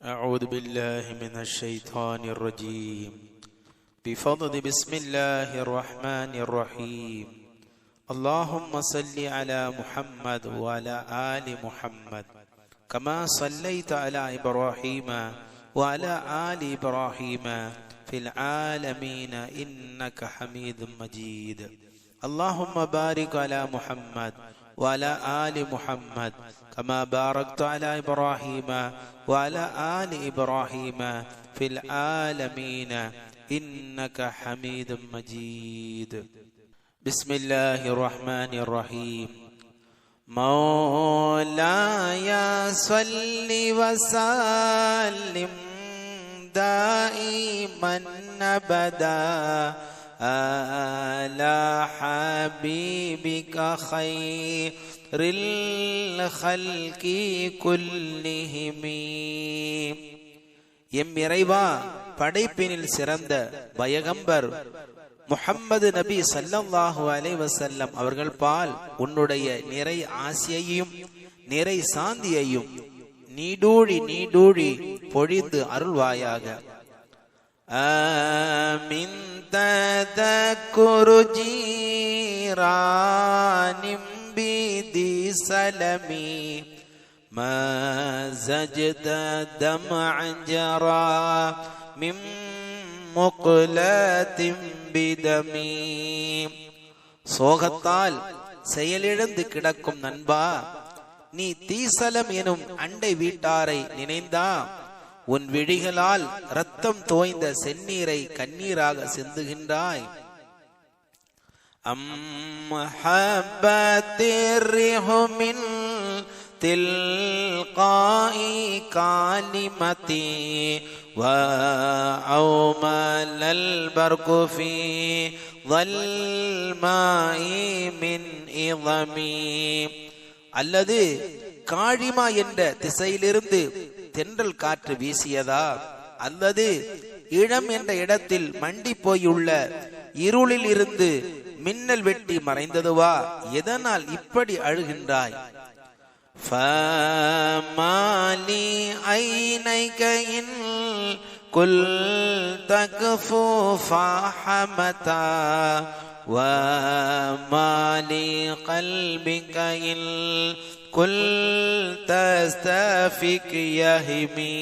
أعوذ بالله من الشيطان الرجيم. بفضل بسم الله الرحمن الرحيم. اللهم صل على محمد وعلى آل محمد كما صليت على إبراهيم وعلى آل إبراهيم في العالمين إنك حميد مجيد. اللهم بارك على محمد وعلى آل محمد كما باركت على إبراهيم وعلى آل إبراهيم في العالمين إنك حميد مجيد. بسم الله الرحمن الرحيم. مولاي صل وسلم دائما أبدا على حبيبك خير الخلق كلهم. M இறைவா, படைப்பினில் சிறந்த பயகம்பர் முஹம்மது நபி ஸல்லல்லாஹு அலைஹி வஸல்லம் அவர்கள் பால் உன்னுடைய நிறை ஆசியையும் நிறை சாந்தியையும் நீடூழி நீடூழி பொழிந்து அருள்வாயாக. ஆமீன். ததக்குரு ஜீரானிம் பிதி சலமி மஸஜத தம்அன் ஜரா மிம் முக்லத்திம் பிதமி. சோகத்தால் செயலிழந்து கிடக்கும் நண்பா, நீ தீசலம் எனும் அண்டை வீட்டாரை நினைந்தா உன் விழிகளால் ரத்தம் தோய்ந்த செந்நீரை கண்ணீராக சிந்துகின்றாய். அம்ஹபத்திர்ரிஹுமின் தில்காஇ காலிமதி வஅௌமலல் பர்கு ஃபீ ظلமாஇ மின் இظமி. அல்லது காழிமா என்ற திசையிலிருந்து தென்றல் காற்று வீசியதா, அல்லது இளம் என்ற இடத்தில் மண்டி போயுள்ள இருளில் இருந்து மின்னல் வெட்டி மறைந்ததுவா? எதனால் இப்படி அழுகின்றாய்? ஃபமாலி ஐனைக இன் குல் தக்ஃபு ஃபஹமதா வமாலி கல்பிக இன் குல் தஸ்தஃபிக் யஹ்மி.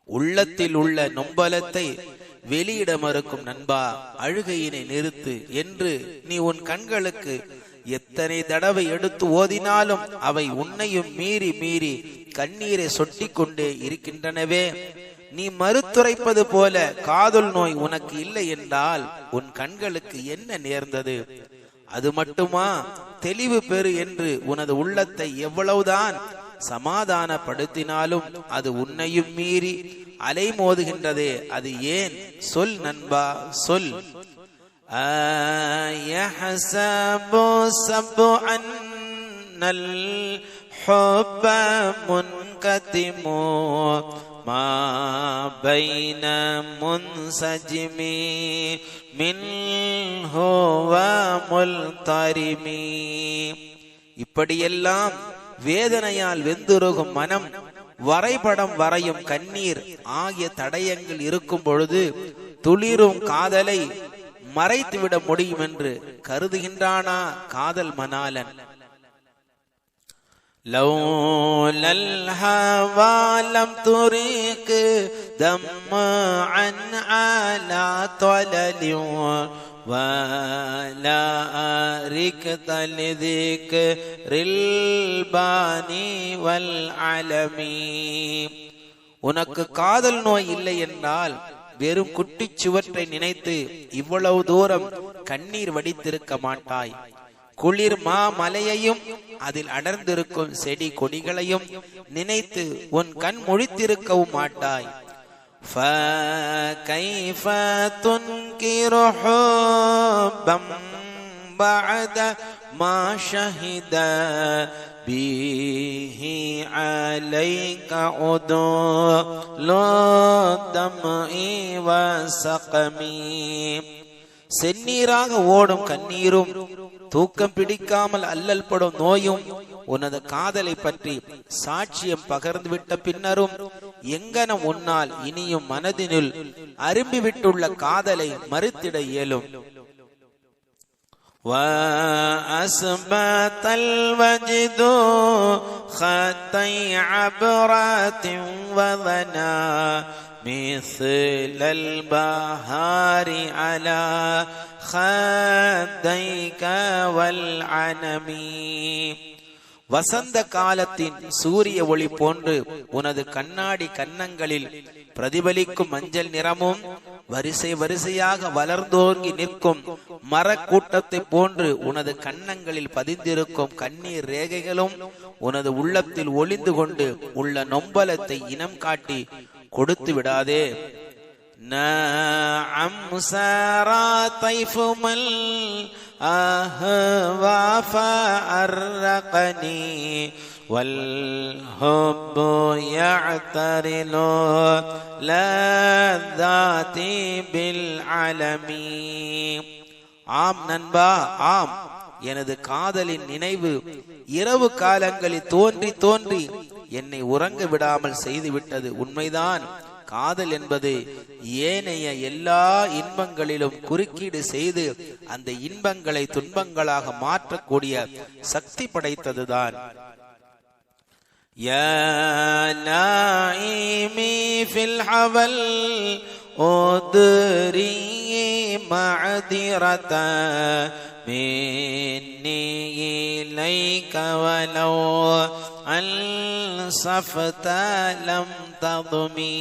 உள்ளத்தில் உள்ள நொம்பலத்தை வெளியிட மறுக்கும் நண்பா, அழுகையினை நிறுத்து என்று நீ உன் கண்களுக்கு எத்தனை தடவை எடுத்து ஓதினாலும் அவை உன்னையும் மீறி மீறி கண்ணீரை சொட்டி கொண்டே இருக்கின்றனவே. நீ மறுத்துரைப்பது போல காதல் நோய் உனக்கு இல்லை என்றால் உன் கண்களுக்கு என்ன நேர்ந்தது? அது மட்டுமா? தெளிவு பெறு என்று உனது உள்ளத்தை எவ்வளவுதான் சமாதானப்படுத்தினாலும் அது உன்னையும் மீறி அலைமோதுகின்றதே. அது ஏன்? சொல் நண்பா, சொல். அயஹ்ஸபு சப்அன்னல் ஹுப்ப முன்கதிமு மா பைன முன்சஜ்மி மின்ஹு வ முல்தரிமி. இப்படியெல்லாம் வேதனையால் வெந்துருகும் மனம், வரைபடம் வரையும் கண்ணீர் ஆகிய தடயங்கள் இருக்கும் பொழுது துளிரும் காதலை மறைத்துவிட முடியும் என்று கருதுகின்றானா காதல் மணாலன்? லௌலல் ஹவா லம் துரிக் தம்அன் அலா தலலி ولا أركت لذكر الباني والعالمي. உனக்கு காதல் நோய் இல்லை என்றால் வெறும் குட்டி சுவற்றை நினைத்து இவ்வளவு தூரம் கண்ணீர் வடித்திருக்க மாட்டாய். குளிர் மா மலையையும் அதில் அடர்ந்திருக்கும் செடி கொடிகளையும் நினைத்து உன் கண் முழித்திருக்கவும் மாட்டாய். فكيف تنكر حبا بعد ما شهد به عليك عدول الدمع والسقم. செந்நீராக ஓடும் கண்ணீரும் தூக்கம் பிடிக்காமல் அல்லல் படும் நோயும் உனது காதலை பற்றி சாட்சியம் பகர்ந்துவிட்ட பின்னரும் எங்கனம் உன்னால் இனியும் மனதினுள் அரும்பிவிட்டுள்ள காதலை மறுத்திட இயலும்? وَأَسْبَتَ الْوَجْدُ خَطَّيْ عَبْرَةٍ وَظَنَا مِثْلَ الْبَهَارِ عَلَى خَدَّيْكَ وَالْعَنَمِ. வசந்த காலத்தின் சூரிய ஒளி போன்று உனது கண்ணாடி கன்னங்களில் பிரதிபலிக்கும் மஞ்சள் நிறமும், வரிசை வரிசையாக வளர்ந்தோங்கி நிற்கும் மரக்கூட்டத்தை போன்று உனது கன்னங்களில் பதிந்திருக்கும் கண்ணீர் ரேகைகளும் உனது உள்ளத்தில் ஒளிந்து கொண்டு உள்ள நொம்பலத்தை இனம் காட்டி கொடுத்து விடாதே. நஅம் சாரா தைஃபுமல் أهوى فأرقني والحب يعترل لذاتي بالعلم. ஆம் நண்பா, ஆம், எனது காதலின் நினைவு இரவு காலங்களில் தோன்றி தோன்றி என்னை உறங்க விடாமல் செய்துவிட்டது உண்மைதான். காதல் என்பது ஏனைய எல்லா இன்பங்களிலும் குறுக்கீடு செய்து அந்த இன்பங்களை துன்பங்களாக மாற்றக்கூடிய சக்தி படைத்ததுதான். யா நாயிமி ஃபில் ஹவல் உத்ரி மஅதிரத மின்னி இலைக வலோ அல்சஃப்த லம் ததுமி.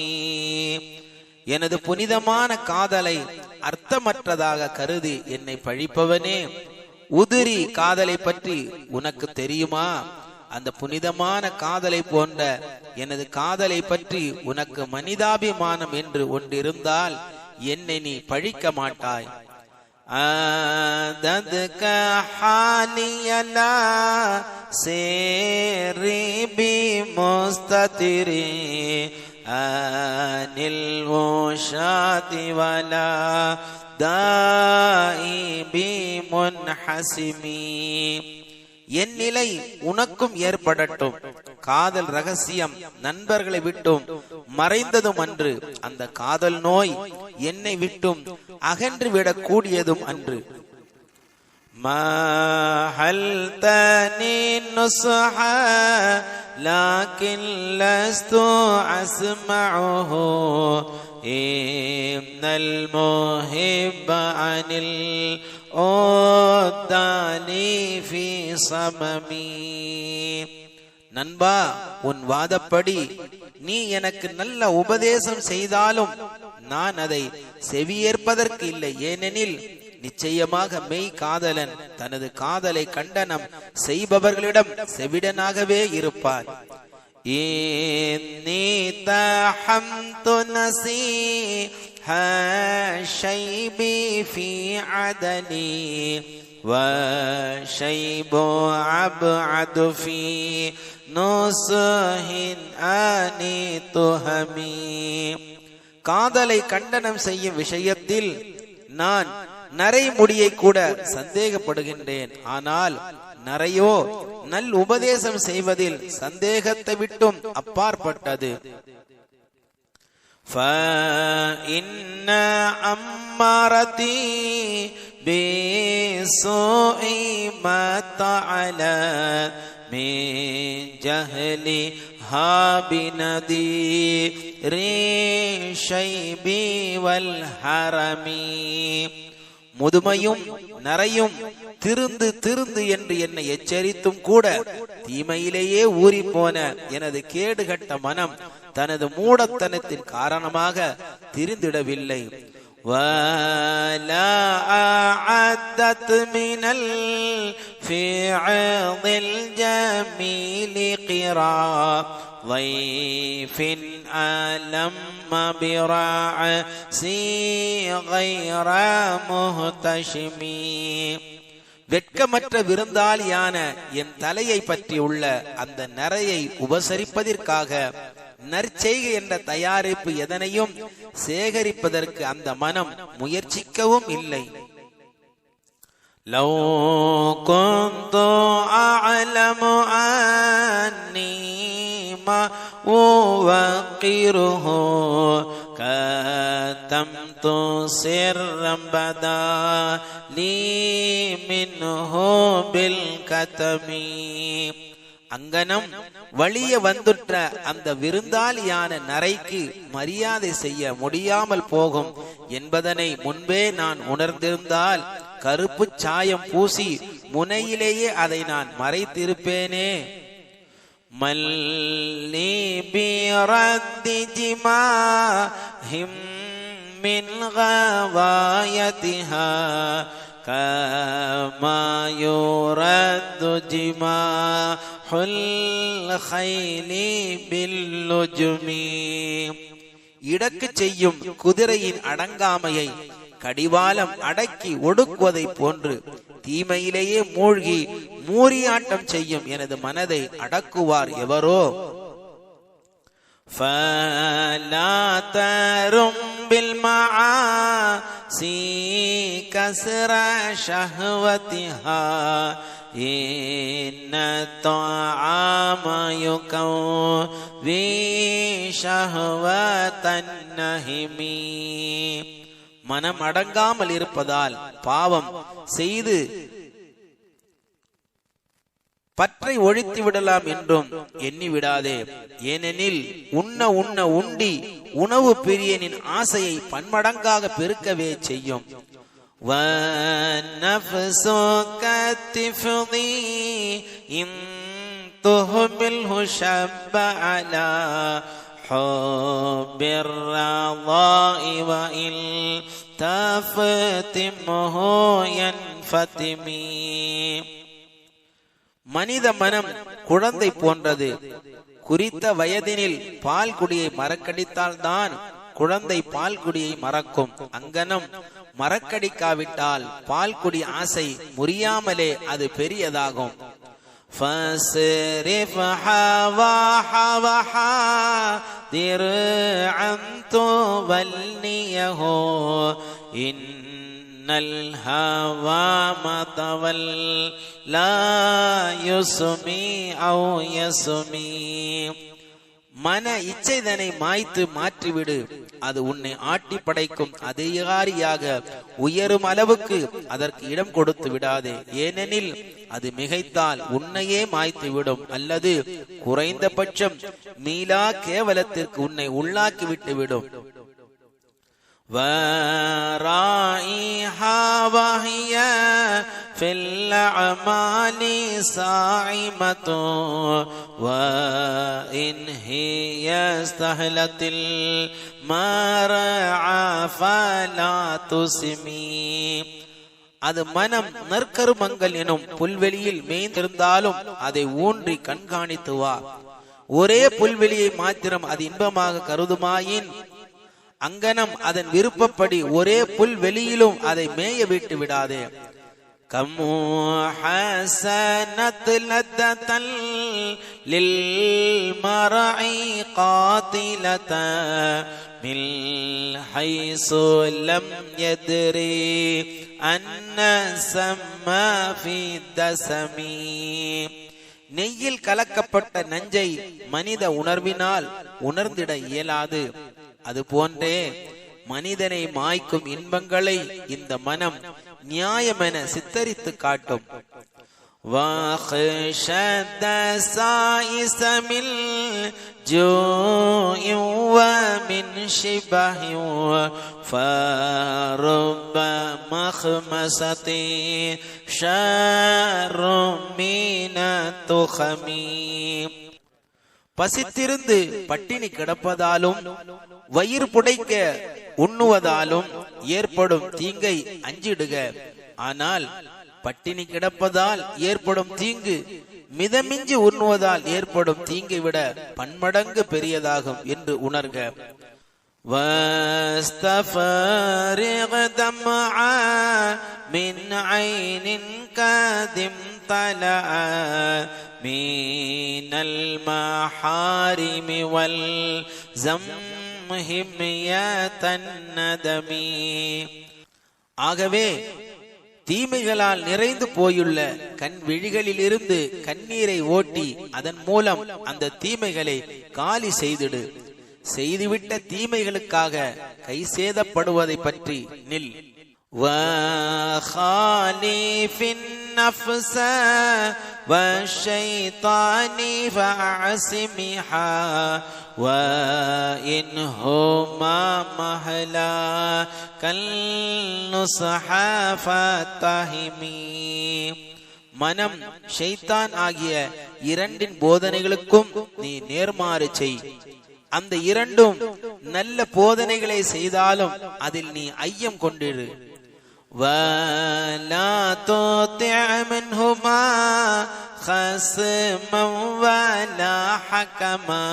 எனது புனிதமான காதலை அர்த்தமற்றதாக கருதி என்னை பழிப்பவனே, உதிரி காதலை பற்றி உனக்கு தெரியுமா? அந்த புனிதமான காதலை போன்ற எனது காதலை பற்றி உனக்கு மனிதாபிமானம் என்று ஒன்றிருந்தால் என்னை நீ பழிக்க மாட்டாய். ஆதத்க ஹாலியலா சேரி பி முஸ்ததிரி அனில் உஷாதி வலா தாஇ பி முன்ஹசிமி. என் நிலை உனக்கும் ஏற்படட்டும். காதல் ரகசியம் நண்பர்களை விட்டும் மறைந்ததும் அன்று, அந்த காதல் நோய் என்னை விட்டும் அகன்று விடக் கூடியதும் அன்று. மஹல்தனி நுஸ்ஹ லாக்கின் லஸ்து அஸ்மஉஹு இன்னல் முஹிப்ப அனில் ஓதானி ஃபீ சமமி. நண்பா, உன் வாதப்படி நீ எனக்கு நல்ல உபதேசம் செய்தாலும் நான் அதை செவியேற்பதற்கு இல்லை. ஏனெனில் நிச்சயமாக மெய் காதலன் தனது காதலை கண்டனம் செய்பவர்களிடம் செவிடனாகவே இருப்பான். இன்னி தஹம்து நஸீஹா ஷைபி ஃபீ அதனி وشيب عبعد في نصح آني تهمي. காதலை கண்டனம் செய்யும் விஷயத்தில் நான் நரை முடியை கூட சந்தேகப்படுகின்றேன். ஆனால் நரையோ நல் உபதேசம் செய்வதில் சந்தேகத்தை விட்டும் அப்பாற்பட்டது. فإن أمارتي بسوء ما تعالى من جهلها بنذير الشيب والحرم. முதுமையும் நரையும் திருந்து திருந்து என்று என்னை எச்சரித்தும் கூட தீமையிலேயே ஊறி போன எனது கேடுகட்ட மனம் தனது மூடத்தனத்தின் காரணமாக திரிந்திடவில்லை. ولا أعدت من الفعل الجميل قرا ضيف ألم برأسي غير مهتشم. வெட்கமற்ற விருந்தாளியான என் தலையை பற்றி உள்ள அந்த நரையை உபசரிப்பதற்காக நற்செய்கை என்ற தயாரிப்பு எதனையும் சேகரிப்பதற்கு அந்த மனம் முயற்சிக்கவும் இல்லை. لو كنت أعلم أني ما أوقره كتمت سرا بدا لي منه بالكتم. அங்கனம் வலிய வந்துற்ற அந்த விருந்தாளியான நரைக்கு மரியாதை செய்ய முடியாமல் போகும் என்பதனை முன்பே நான் உணர்ந்திருந்தால் கருப்பு சாயம் பூசி முனையிலேயே அதை நான் மறைத்திருப்பேனே. மல்லி பிரத்தி ஜிமாஹிம் மின் கவாயதிஹா كما يرد جماح الخيل باللجم. இடக்கு செய்யும் குதிரையின் அடங்காமையை கடிவாளம் அடக்கி ஒடுக்குவதை போன்று தீமையிலேயே மூழ்கி மூரியாட்டம் செய்யும் எனது மனதை அடக்குவார் எவரோ. فلا ترم بالمعاصي كسر شهوتها إن الطعام يقوي شهوة النهم. மனம் அடங்காமல் இருப்பதால் பாவம் செய்து பற்றை ஒழித்து விடலாம் என்றும் எண்ணிவிடாதே. ஏனெனில் உண்ண உண்ண உண்டி உணவு பிரியனின் ஆசையை பன்மடங்காக பெருக்கவே செய்யும். மனித மனம் குழந்தை போன்றது. குறித்த வயதினில் பால் குடியை மறக்கடித்தால்தான் குழந்தை பால் குடியை மறக்கும். அங்கனம் மறக்கடிக்காவிட்டால் பால் குடி ஆசை முறியாமலே அது பெரியதாகும். மன இச்சைதனை மாய்த்து மாற்றிவிடு. அது உன்னை ஆட்டி படைக்கும் அதிகாரியாக உயரும் அளவுக்கு அதற்கு இடம் கொடுத்து விடாதே. ஏனெனில் அது மிகைத்தால் உன்னையே மாய்த்து விடும், அல்லது குறைந்தபட்சம் மீளா கேவலத்திற்கு உன்னை உள்ளாக்கி விட்டு விடும். ورائها وهي في الأعمال صائمة وإن هي استهلت المرعى فلا تسمي. அது மனம் நற்கருமங்கள் எனும் புல்வெளியில் மேய்ந்திருந்தாலும் அதை ஊன்றி கண்காணித்து வா. ஒரே புல்வெளியை மாத்திரம் அது இன்பமாக கருதுமாயின் அங்கனம் அதன் விருப்பப்படி ஒரே புல் வெளியிலும் அதை மேய விட்டு விடாதே. கம்மு ஹஸனத் லத்தல் லில் மரஇ காதிலத மில் ஹைசு லம் யத்ரி அன்ன சம்மா ஃபி தஸமி. நெய்யில் கலக்கப்பட்ட நஞ்சை மனித உணர்வினால் உணர்ந்திட இயலாது. அது போன்றே மனிதனை மாய்க்கும் இன்பங்களை இந்த மனம் நியாயமென சித்தரித்து காட்டும். பசித்திருந்து பட்டினி கிடப்பதாலும் வயிறு புடைக்க உண்ணுவதாலும் ஏற்படும் தீங்கை அஞ்சிடுக. ஆனால் பட்டினி கிடப்பதால் ஏற்படும் தீங்கு மிதமிஞ்சி உண்ணுவதால் ஏற்படும் தீங்கை விட பன்மடங்கு பெரியதாகும் என்று உணர்க. واستفرغ دمعا من عين كاذم طلع من المحارم والزمهم يا الندم. ஆகவே தீமைகளால் நிறைந்து போயுள்ள கண் விழிகளிலிருந்து கண்ணீரை ஓட்டி அதன் மூலம் அந்த தீமைகளை காலி செய்திடு. செய்துவிட்ட தீமைகளுக்காக கை சேதப்படுவதை பற்றி நில். وَخَالِفِ النَّفْسَ وَالشَّيْطَانِ فَأَعْصِمْهَا وَإِنْهُمَا مَهْلَكَ النُّصْحَ فَاتَّهِمِي. மனம் ஷைத்தான் ஆகிய இரண்டின் போதனைகளுக்கும் நீ நேர்மாறு செய். அந்த இரண்டும் நல்ல போதனைகளை செய்தாலும் அதில் நீ ஐயம் கொண்டிரு. وَلَا تُطِعْ مِنْهُمَا خَصْمًا وَلَا حَكَمًا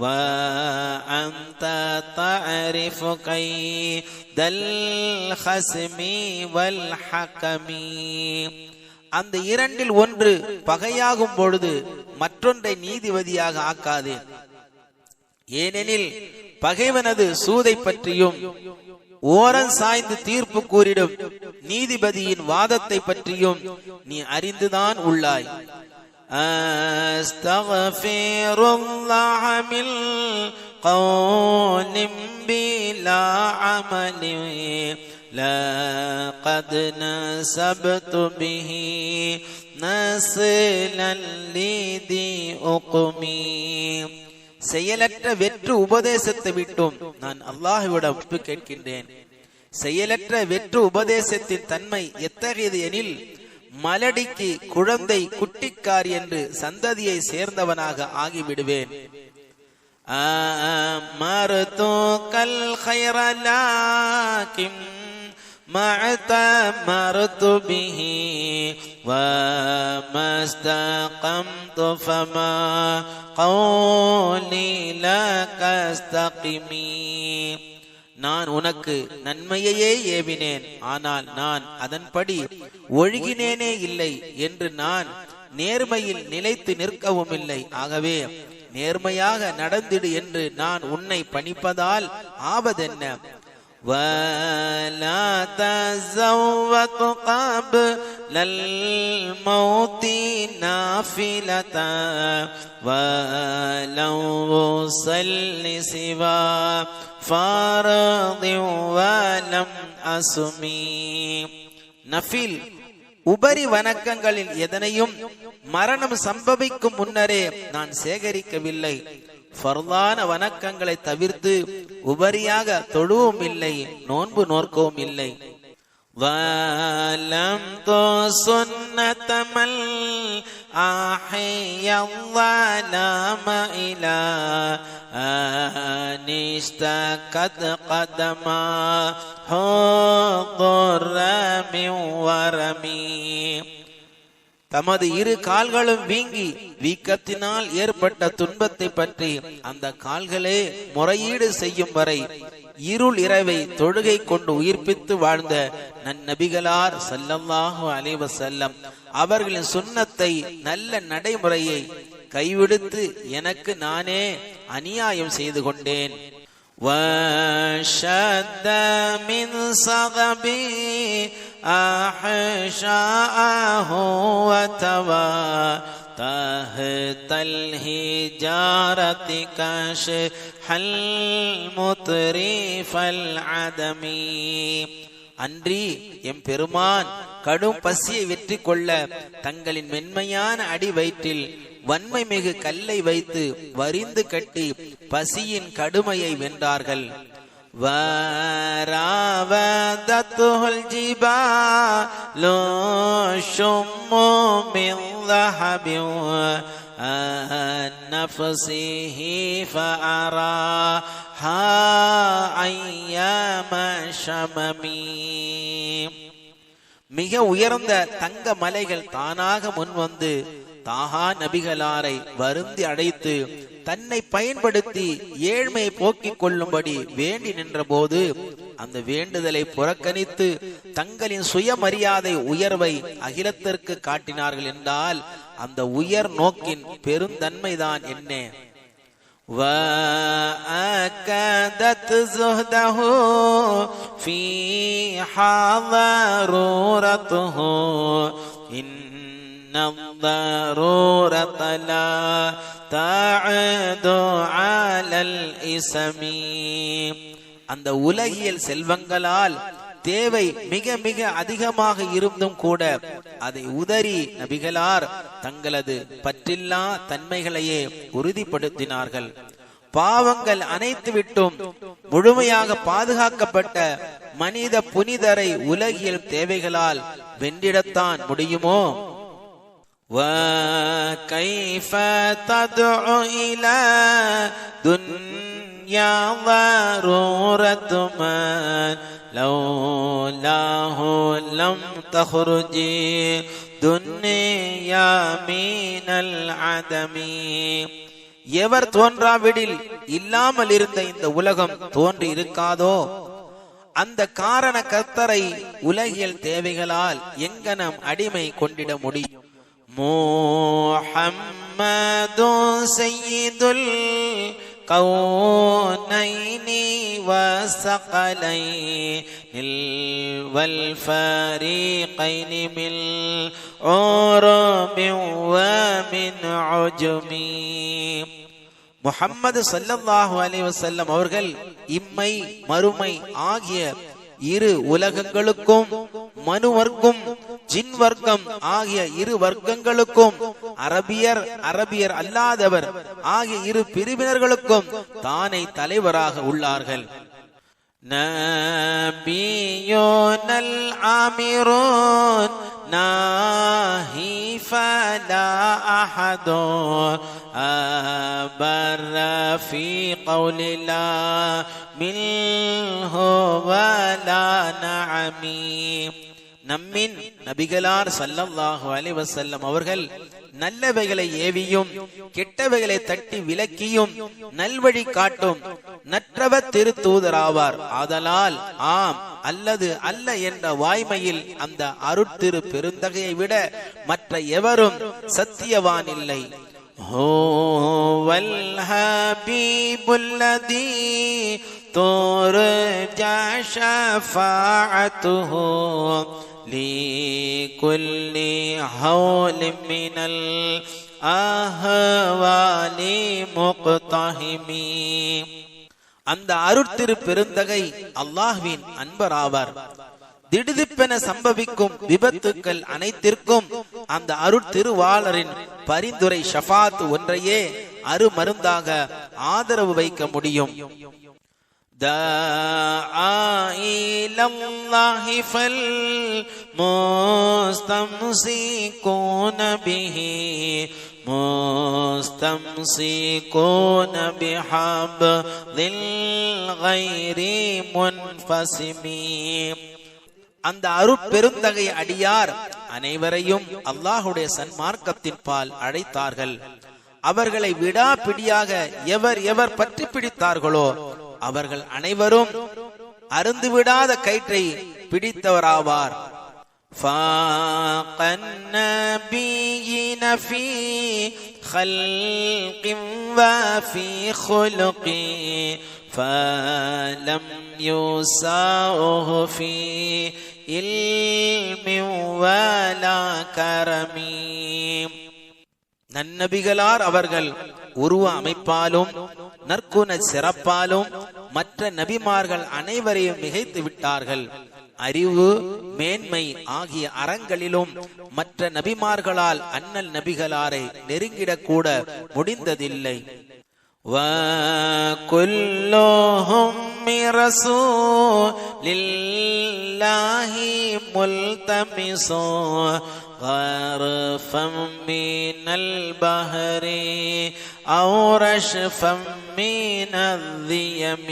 وَأَنْتَ تَعْرِفُ كَيْدَ الْخَصْمِ وَالْحَكَمِ. அந்த இரண்டில் ஒன்று பகையாகும் பொழுது மற்றொன்றை நீதிபதியாக ஆக்காதே. ஏனெனில் பகைவனது சூதை பற்றியும் ஓரம் சாய்ந்து தீர்ப்பு கூறிடும் நீதிபதியின் வாதத்தை பற்றியும் நீ அறிந்துதான் உள்ளாய். அஸ்தக்ஃபிருல்லாஹ மின் கௌலின் பிலா அமலின் லகத் நஸப்து பிஹி நஸ்லன் லிதி உக்மி. செயலற்ற வெற்று உபதேசத்தை விட்டும் நான் அல்லாஹ்விடம் ஒப்பு கேட்கின்றேன். செயலற்ற வெற்று உபதேசத்தின் தன்மை எத்தகையது எனில், மலடிக்கு குழந்தை குட்டிக்கார் என்று சந்ததியை சேர்ந்தவனாக ஆகிவிடுவேன். அமர்துகல் கைர லாகின் மஅதமர்து பிஹி வமஸ்தகம்து ஃபமா கௌலி லகஸ்தகிமி. நான் உனக்கு நன்மையையே ஏவினேன், ஆனால் நான் அதன்படி ஒழுகினேனே இல்லை என்று நான் நேர்மையில் நிலைத்து நிற்கவும் இல்லை. ஆகவே நேர்மையாக நடந்திடு என்று நான் உன்னை பணிப்பதால் ஆவதென்ன? وَلَا تَزَوَّدْ قَبْلَ الْمَوْتِ نَافِلَةً وَلَوْ صَلِّ سِوَى فَرْضٍ وَلَمْ أَصُمِي. நஃபில் உபரி வணக்கங்களில் எதனையும் மரணம் சம்பவிக்கும் முன்னரே நான் சேகரிக்கவில்லை. ஃபர்தான வணக்கங்களை தவிர்த்து உபரியாக தொழுவும் இல்லை, நோன்பு நோற்கவும் இல்லை. வலம் தோ சுன்னதமல் ஆஹியல்லாம இலா அனிஷ்தகத் கதமா ஹுதுர மின் வரமி. தமது இரு கால்களும் வீங்கி வீக்கத்தினால் ஏற்பட்ட துன்பத்தை பற்றி அந்த கால்களே முறையீடு செய்யும் வரை இருள் இரவை தொழுகை கொண்டு உயிர்ப்பித்து வாழ்ந்த நன்னபிகளார் ஸல்லல்லாஹு அலைஹி வஸல்லம் அவர்களின் சுன்னத்தை, நல்ல நடைமுறையை கைவிடுத்து எனக்கு நானே அநியாயம் செய்து கொண்டேன். وَشَدَّ مِنْ صَغَبِي أَحْشَاءَهُ وَتَوَى تَحْتَ الْحِجَارَةِ كَشْحَ الْمُطْرِفِ الْعَدَمِ. அன்றி எம் பெருமான் கடும் பசியை வெற்றி கொள்ள தங்களின் மென்மையான அடி வயிற்றில் வன்மை மிகு கல்லை வைத்து வரிந்து கட்டி பசியின் கடுமையை வென்றார்கள். வராவதத்துல் ஜிபாலு ஷும்மு மின் ذهبٍ نفسه فأراها أيام شممي. மிக உயர்ந்த தங்க மலைகள் தானாக முன்வந்து தாஹா நபிகளாரை வருந்தி அடைத்து தன்னை பயன்படுத்தி ஏழ்மையை போக்கிக் கொள்ளும்படி வேண்டி நின்ற போது அந்த வேண்டுதலை புறக்கணித்து தங்களின் சுயமரியாதை உயர்வை அகிலத்திற்கு காட்டினார்கள் என்றால் அந்த உயர் நோக்கின் பெருந்தன்மைதான் என்ன? وَأَكَدَتْ زُهْدَهُ فيها ضرورته إن الضرورة لا تعد على الإسم. அந்த உலகியல் செல்வங்களால் தேவை மிக மிக அதிகமாக இருந்தும் கூட அதை உதறி நபிகளார் தங்களது பற்றில்லா தன்மைகளையே உறுதிப்படுத்தினார்கள். பாவங்கள் அனைத்து விட்டும் முழுமையாக பாதுகாக்கப்பட்ட மனித புனிதரை உலகியல் தேவைகளால் வென்றிடத்தான் முடியுமோ? وَكَيْفَ تَدْعُو إِلَى دُنْيَا ضَرُورَةُ مَنْ لَوْلَاهُ لَمْ تَخْرُجِ دُنْيَا مِنَ الْعَدَمِ. எவர் தோன்றாவிடில் இல்லாமல் இருந்த இந்த உலகம் தோன்றி இருக்காதோ அந்த காரண கர்த்தரை உலகியல் தேவைகளால் எங்கனம் அடிமை கொண்டிட முடியும்? முஹம்மது சய்யிதுல் கௌனைனி வஸகலைனில் வல் ஃபரீகைனி மில் உருபி வ மின் உஜுமி. முஹம்மது ஸல்லல்லாஹு அலைஹி வஸல்லம் அவர்கள் இம்மை மறுமை ஆகிய இரு உலகங்களுக்கும் மனு வர்க்கம் ஜின் வர்க்கம் ஆகிய இரு வர்க்கங்களுக்கும் அரபியர் அல்லாதவர் ஆகிய இரு பிரிவினர்களுக்கும் தானே தலைவராக உள்ளார்கள். நபியுனல் ஆமிரூன் நாஹி ஃபலா அஹது அபர்ர ஃபீ கௌலில்லா மின்ஹு வலா நஅமி. நம்மின் நபிகளார் ஸல்லல்லாஹு அலைஹி வஸல்லம் அவர்கள் நல்லவைகளை ஏவியும் கெட்டவைகளை தட்டி விலக்கியும் நல்வழி காட்டும் நற்றவ திருத்தூதராவார். ஆதலால் ஆம் அல்லது அல்ல என்ற வாய்மையில் அந்த அருட்திரு பெருந்தகையை விட மற்ற எவரும் சத்தியவான் இல்லை. ஹுவல் ஹபீபுல்லதீ துர்ஜா ஷஃபாஅத்துஹு لكل حول من الأهوال مقتحم. அந்த அருட்திரு பெருந்தகை அல்லாஹ்வின் அன்பராவார். திடுதிப்பென சம்பவிக்கும் விபத்துக்கள் அனைத்திற்கும் அந்த அருட்திருவாளரின் பரிந்துரை ஷஃபாத் ஒன்றையே அருமருந்தாக ஆதரவு வைக்க முடியும். إلى الله فالمستمسكون به مستمسكون بحبل الغير منفسم. அந்த அருட்பெருந்தகை அடியார் அனைவரையும் அல்லாஹுடைய சன்மார்க்கத்தின் பால் அழைத்தார்கள். அவர்களை விடாப்பிடியாக எவர் எவர் பற்றி பிடித்தார்களோ அவர்கள் அனைவரும் அருந்துவிடாத கயிற்றை பிடித்தவராவார். فَقَنَّبِيِّنَ فِي خَلْقٍ وَفِي خُلُقٍ فَلَمْ يُسَاوْهُ فِي عِلْمٍ وَلَا كَرَمٍ. நன்னபிகளார் அவர்கள் உருவ அமைப்பாலும் நற்குண சிறப்பாலும் மற்ற நபிமார்கள் அனைவரையும் மிகைத்து விட்டார்கள். அறிவு மேன்மை ஆகிய அறங்களிலும் மற்ற நபிமார்களால் அண்ணல் நபிகளாரை நெருங்கிடக் கூட முடிந்ததில்லை. وَكُلُّهُمْ مِنْ رَسُولِ اللَّهِ مُلْتَمِسٌ غَرْفًا مِنَ الْبَحْرِ أَوْ رَشْفًا مِنَ الْيَمِ.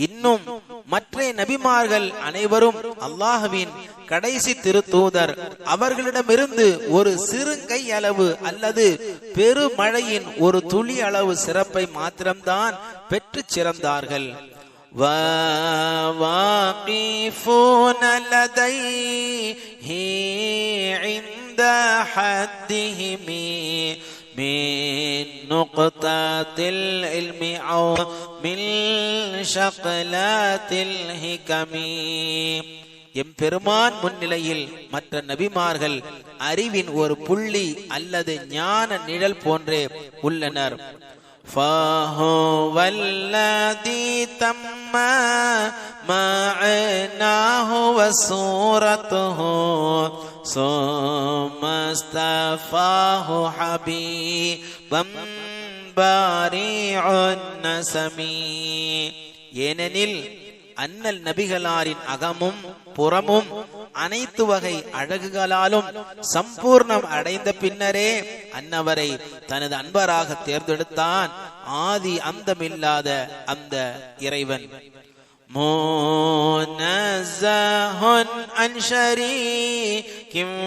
இன்னும் மற்ற நபிமார்கள் அனைவரும் அல்லாஹ்வின் கடைசி திருத்தூதர் அவர்களிடமிருந்து ஒரு சிறுங்கை அளவு அல்லது பெருமழையின் ஒரு துளி அளவு சிறப்பை மாத்திரம்தான் பெற்று சிறந்தார்கள். وَوَاقِفُونَ لَدَيْهِ عِنْدَ حَدِّهِمْ من نقطة العلم أو من شقلات الحكم. எம்பெருமான் முன்னிலையில் மற்ற நபிமார்கள் அறிவின் ஒரு புள்ளி அல்லது ஞான நிழல் போன்றே உள்ளனர். فَهُوَ الَّذِي تَمَّ مَعْنَاهُ وَصُورَتُهُ ثُمَّ اصْطَفَاهُ حَبِيبًا بَرِيعُ النَّسَمِ. ஏனெனில் அண்ணல் நபிகளாரின் அகமும் புறமும் அனைத்து வகை அழகுகளாலும் சம்பூர்ணம் அடைந்த பின்னரே அன்னவரை தனது அன்பராக தேர்ந்தெடுத்தான் ஆதி அந்தமில்லாத அந்த இறைவன். முனஸ்ஸஹுன் அன் ஷரீகின்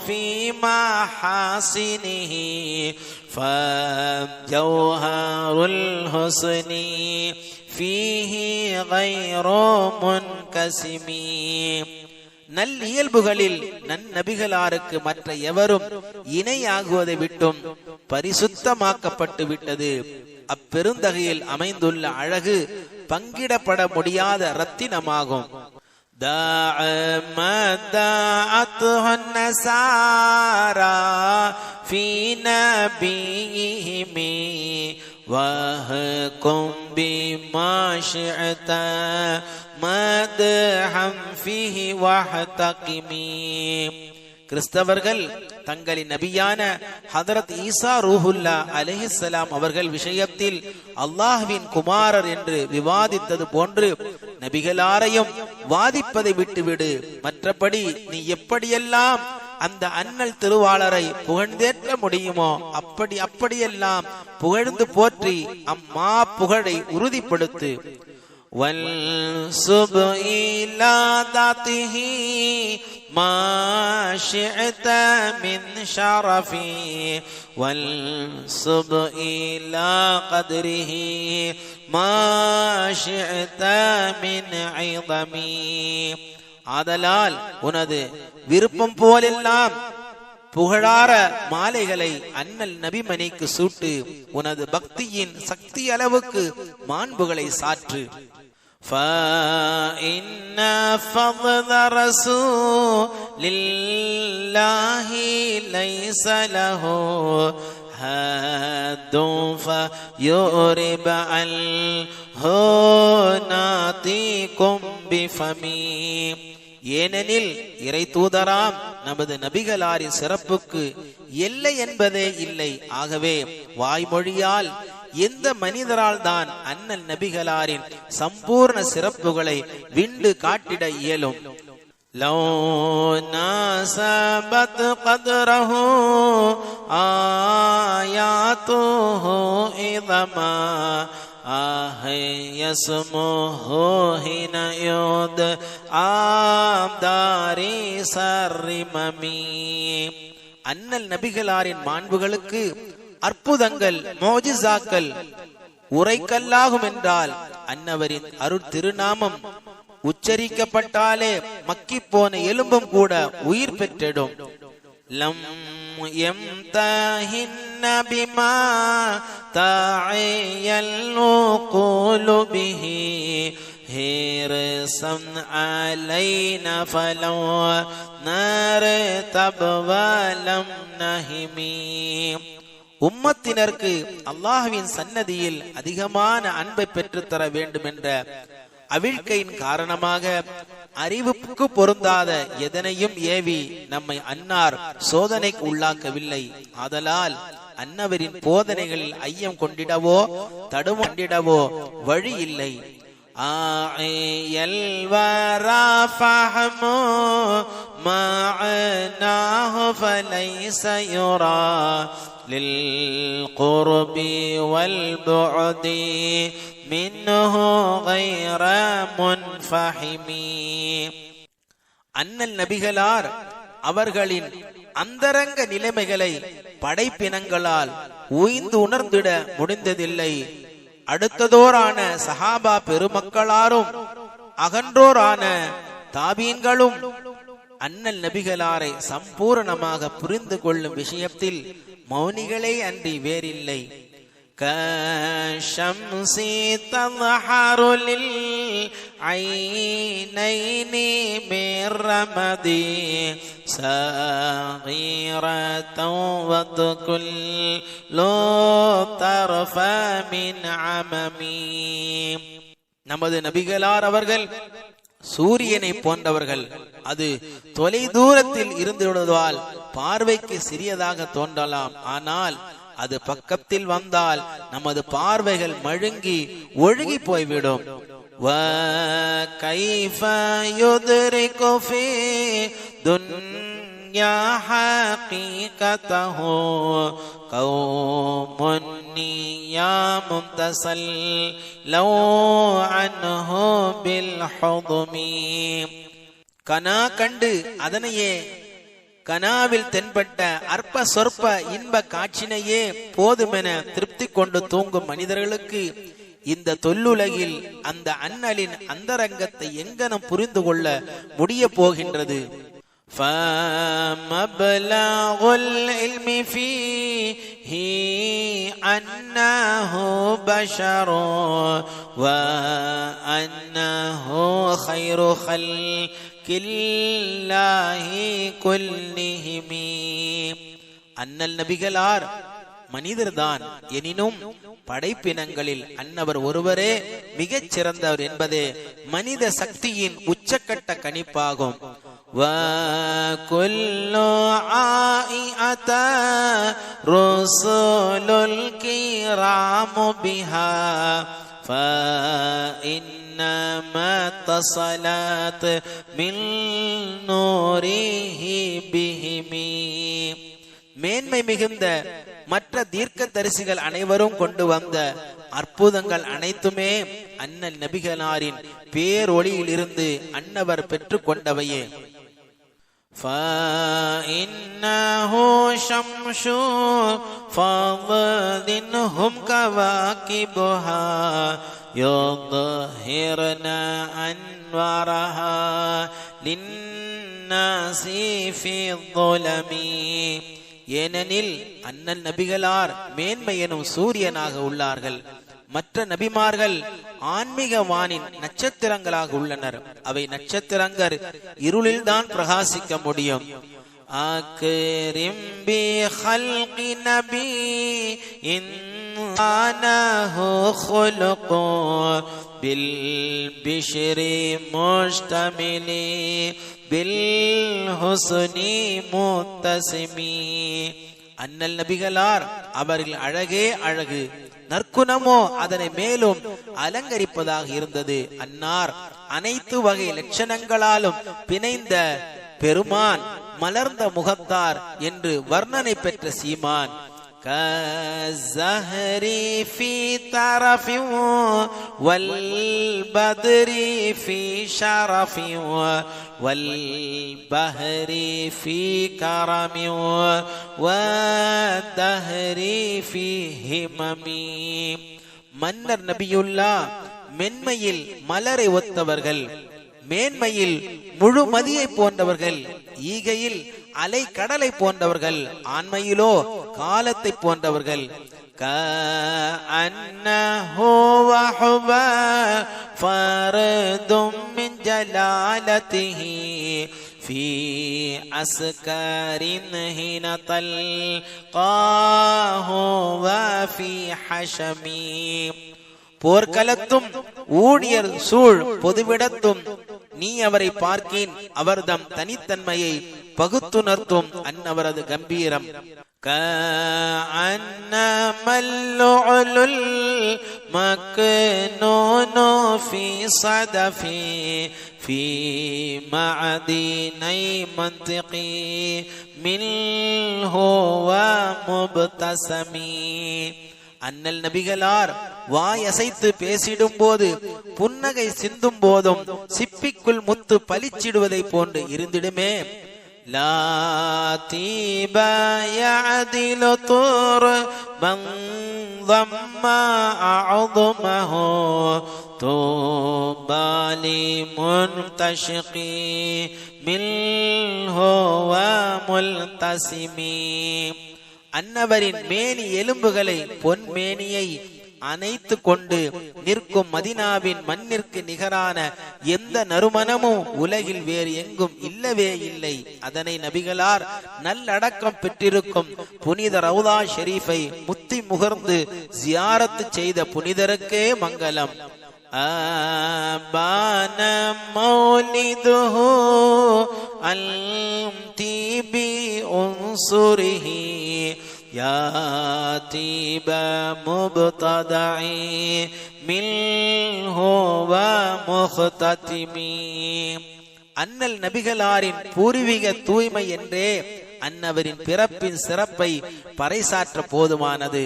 ஃபீ மஹாசினிஹி ஃபஜௌஹருல் ஹுஸ்னி ஃபீஹி கைரு முன்கஸிமி. நல் இயல்புகளில் நன்னபிகளாருக்கு மற்ற எவரும் இணையாகுவதை விட்டும் பரிசுத்தமாக்கப்பட்டு விட்டது. அப்பெருந்தகையில் அமைந்துள்ள அழகு பங்கிடப்பட முடியாத ரத்தினமாகும். وَهْكُمْ بِمَا شِئْتَ مَدْحًا فِيهِ وَاحْتَكِمِي. கிறிஸ்தவர்கள் தங்களின் நபியான ஹதரத் ஈசா ரூஹுல்லா அலைஹிஸ்ஸலாம் அவர்கள் விஷயத்தில் அல்லாஹ்வின் குமாரர் என்று விவாதித்தது போன்று நபிகளாரையும் வாதிப்பதை விட்டுவிடு. மற்றபடி நீ எப்படியெல்லாம் அந்த அண்ணல் திருவாளரை புகழ்ந்தேற்ற முடியுமோ அப்படியெல்லாம் புகழ்ந்து போற்றி அம்மா புகழை உறுதிப்படுத்து. وَانْسُبْ إِلَى ذَاتِهِ مَا شِئْتَ مِنْ شَرَفٍ وَانْسُبْ إِلَى قَدْرِهِ مَا شِئْتَ مِنْ عِظَمٍ. ஆதலால் உனது விருப்பம் போலெல்லாம் புகழார மாலைகளை அண்ணல் நபிமணிக்கு சூட்டு. உனது பக்தியின் சக்தி அளவுக்கு மாண்புகளை சாற்று. فَإِنَّ فَضْلَ رَسُولِ اللَّهِ لَيْسَ لَهُ حَدٌّ فَيُعْرِبْ عَنْهُ نَاطِقٌ بِفَمِهِ. ஏனெனில் இறை தூதராம் நமது நபிகளாரின் சிறப்புக்கு எல்லை என்பதே இல்லை. ஆகவே வாய்மொழியால் எந்த மனிதரால் தான் அண்ணல் நபிகளாரின் சம்பூர்ண சிறப்புகளை விண்டு காட்டிட இயலும்? لو ناسبت قدره آياته إذما يسمه هنا يود ஆம்தாரி சர்ரிமமி. அண்ணல் நபிகளாரின் மாண்புகளுக்கு அற்புதங்கள் மோஜிசாக்கள் உரைக்கல்லாகும் என்றால் அன்னவரின் அருள் திருநாமம் உச்சரிக்கப்பட்டாலே மக்கிப்போன எலும்பும் கூட உயிர் பெற்றிடும். லம் யம்தஹின்ன பிமா தாயல் உகூலு பிஹி ஹிர்ஸன் அலைனா ஃபலவ் நர்தப் வலம் நஹிமி. உம்மத்தினருக்கு அல்லாஹ்வின் சன்னதியில் அதிகமான அன்பை பெற்றுத்தர வேண்டும் என்ற அவிழ்க்கையின் காரணமாக அறிவுக்கு பொருந்தாத எதனையும் ஏவி நம்மை அன்னார் சோதனைக்கு உள்ளாக்கவில்லை. ஆதலால் அன்னவரின் போதனைகளில் ஐயம் கொண்டிடவோ தடுமாண்டிடவோ வழி இல்லை. للقرب والبعد منه غير منفحم. அண்ணல் நபிகளார் அவர்களின் அந்தரங்க நிலைமைகளை படைப்பினங்களால் ஊய்ந்து உணர்ந்திட முடிந்ததில்லை. அடுத்ததோரான சஹாபா பெருமக்களாரும் அகன்றோரான தாபீன்களும் அண்ணல் நபிகளாரை சம்பூர்ணமாக புரிந்து கொள்ளும் விஷயத்தில் மௌனிகளே அன்றி வேறில்லை. கஷம்சி தظஹரு லில் ஐனைனி மிர் ரமதி ஸகீரத்தன் வதுகுல்லு தர்ஃப மின் அமமி. நமது நபிகளார் அவர்கள் சூரியனை போன்றவர்கள். அது தொலை தூரத்தில் இருந்து விடுவதால் பார்வைக்கு சிறியதாக தோன்றலாம். ஆனால் அது பக்கத்தில் வந்தால் நமது பார்வைகள் மழுங்கி ஒழுகி போய்விடும். وَكَيْفَ يُدْرِكُ فِي دُنْيَا حَقِيقَتَهُ قَوْمٌ نِيَامٌ تَسَلَّوْا عَنْهُ بِالْحُضُمِ. கனா கண்டு அதனையே கனாவில் தென்பட்ட அற்ப சொற்ப இன்ப காட்சினையே போதுமென திருப்தி கொண்டு தூங்கும் மனிதர்களுக்கு இந்த தொல்லுலகில் அந்த அண்ணலின் அந்தரங்கத்தை எங்கனம் புரிந்து கொள்ள முடிய போகின்றது. فَمَبْلَغُ الْعِلْمِ فِيهِ أَنَّهُ بَشَرٌ وَأَنَّهُ خَيْرُ خَلْقِ اللَّهِ كُلِّهِمْ. அண்ணல் நபிகளார் மனிதர்தான், எனினும் படைப்பினங்களில் அன்னவர் ஒருவரே மிகச் சிறந்தவர் என்பதே மனித சக்தியின் உச்சக்கட்ட கணிப்பாகும். وَكُلُّ عَائِئَةَ رُسُلُ الْكِرَامُ بِهَا فَإِنَّمَا اتصلت مِنْ نُورِهِ بِهِمْ. மேன்மை மிகுந்த மற்ற தீர்க்க தரிசிகள் அனைவரும் கொண்டு வந்த அற்புதங்கள் அனைத்துமே அண்ணல் நபிகளாரின் பேரொளியில் இருந்து அன்னவர் பெற்று கொண்டவையே. فَإِنَّهُ شَمْسُ فَضْلٍ هُمْ كَوَاكِبُهَا يُظْهِرْنَ أَنْوَارَهَا لِلنَّاسِ فِي الظُّلَمِ. ஏனெனில் அண்ணல் நபிகளார் மேன்மை எனும் சூரியனாக உள்ளார்கள். மற்ற நபிமார்கள் ஆன்மீக வானின் நட்சத்திரங்களாக உள்ளனர். அவை நட்சத்திரங்கள் இருளில்தான் பிரகாசிக்க முடியும். அக்ரிம் பி ஹல்கி நபி இன்சானஹு குலுகு பில் பிஷ்ரி முஸ்தமிலி பில் ஹுஸ்னி முத்தசிமி. அண்ணல் நபிகளார் அவர்கள் அழகே அழகு, நற்குணமோ அதனை மேலும் அலங்கரிப்பதாக இருந்தது. அன்னார் அனைத்து வகை லட்சணங்களாலும் பிணைந்த பெருமான், மலர்ந்த முகத்தார் என்று வர்ணனை பெற்ற சீமான். كالزهر في طرف والبدر في شرف والبهر في كرم والدهر في همم. மன்னர் நபியுல்லா மென்மையில் மலரை ஒத்தவர்கள், மேன்மையில் முழு மதியை போன்றவர்கள், ஈகையில் அலை கடலை போன்றவர்கள், ஆண்மையிலோ காலத்தை போன்றவர்கள். கஅன்னஹு வஹுபா ஃபர்தும் மின் ஜலாலதிஹி ஃபீ அஸ்காரின் ஹினதல் காஹு வ ஃபீ ஹஷமி. போர்க்களத்தும் ஊழியர் சூழ் பொதுவிடத்தும் நீ அவரை பார்க்கின் அவர்தம் தனித்தன்மையை பகுத்துணர்த்தும் அன்னவரது கம்பீரம். கஅன்னமல் லுஅலுல் மக்னூனு ஃபீ ஸதஃபி ஃபீ மஅதீனை மன்திகி மின்ஹு வ முப்தஸமி. அண்ணல் நபிகளார் வாயசைத்து பேசிடும் போது, புன்னகை சிந்தும் போதும் சிப்பிக்குள் முத்து பளிச்சிடுவதை போன்று இருந்திடுமே. லா தீபா யஅதிலு துர்பன் ضம்மா அஅதுமஹு தூபாலி முன்தஷிகி மின்ஹு வ முல்தஸிமி. அன்னவரின் மேனி எலும்புகளை பொன்மேனியை அணைத்து கொண்டு நிற்கும் மதினாவின் மண்ணிற்கு நிகரான எந்த நறுமணமும் உலகில் வேறு எங்கும் இல்லவே இல்லை. அதனை நபிகளார் நல்லடக்கம் பெற்றிருக்கும் புனித ரவுதா ஷெரீஃபை முத்தி முகர்ந்து ஜியாரத்து செய்த புனிதருக்கே மங்களம். ஆபான மௌலிதுஹு அல்தீபி உன்சுரிஹி யாதீப முப்ததஇ மின்ஹு வ முஹ்ததிமி. அன்னல் நபிகளாரின் பூர்வீக தூய்மை என்றே அன்னவரின் பிறப்பின் சிறப்பை பறைசாற்ற போதுமானது.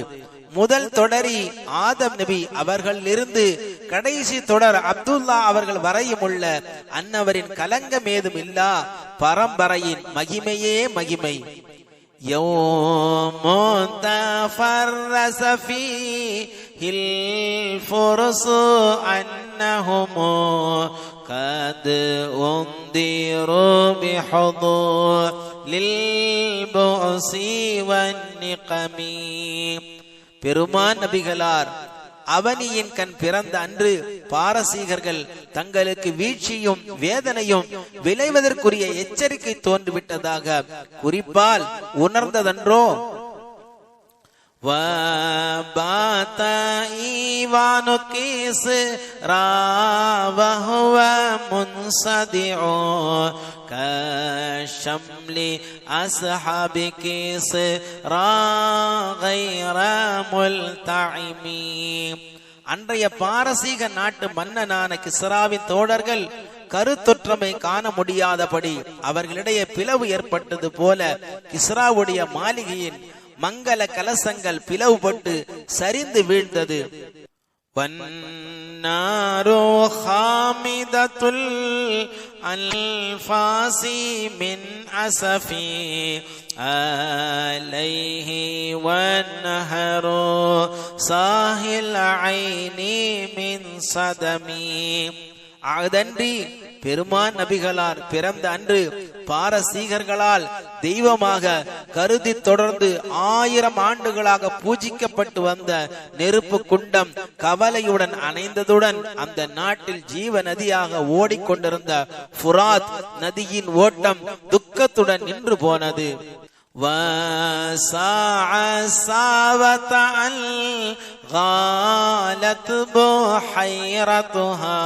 முதல் தொடரி ஆதம் நபி அவர்களிலிருந்து கடைசி தொடர் அப்துல்லா அவர்கள் வரையும் உள்ள அன்னவரின் கலங்கமேதும் இல்லா பரம்பரையின் மகிமையே மகிமை. يوم تفرس فيه الفرس أنهم قد أنذروا بحضور للبؤس والنقم. பெருமான் நபிகளார் அவனியின் கண் பிறந்த அன்று பாரசீகர்கள் தங்களுக்கு வீழ்ச்சியும் வேதனையும் விளைவதற்குரிய எச்சரிக்கை தோன்றிவிட்டதாக குறிப்பால் உணர்ந்ததன்றோ. وَبَاتَ إِيوَانُ كِسْرَى وَهُوَ مُنْصَدِعٌ كَشَمْلِ أَصْحَابِ كِسْرَى غَيْرَ مُلْتَعِمٍ. அன்றைய பாரசீக நாட்டு மன்னனான கிஸ்ராவின் தோழர்கள் கருத்தொற்றமை காண முடியாதபடி அவர்களிடையே பிளவு ஏற்பட்டது போல கிஸ்ராவுடைய மாளிகையின் மங்கள கலசங்கள் பிளவுபட்டு சரிந்து வீழ்ந்தது. வன்னாரோ ஹாமிதத்துல் அல்ஃபாசி மின் அஸஃபி அலைஹி வன்னஹரு சாஹில் ஐனி மின் சதமி. அதன்றி பெருமான் நபிகளார் பிறந்த அன்று பாரசீகர்களால் தெய்வமாக கருதி தொடர்ந்து 1000 ஆண்டுகளாக பூஜிக்கப்பட்டு வந்த நெருப்பு குண்டம் கவலையுடன் அணைந்ததுடன் அந்த நாட்டில் ஜீவ நதியாக ஓடிக்கொண்டிருந்த ஃபுராத் நதியின் ஓட்டம் துக்கத்துடன் நின்று போனது. وَسَاعَ سَاوَةَ غَالَتْ بُحَيْرَتُهَا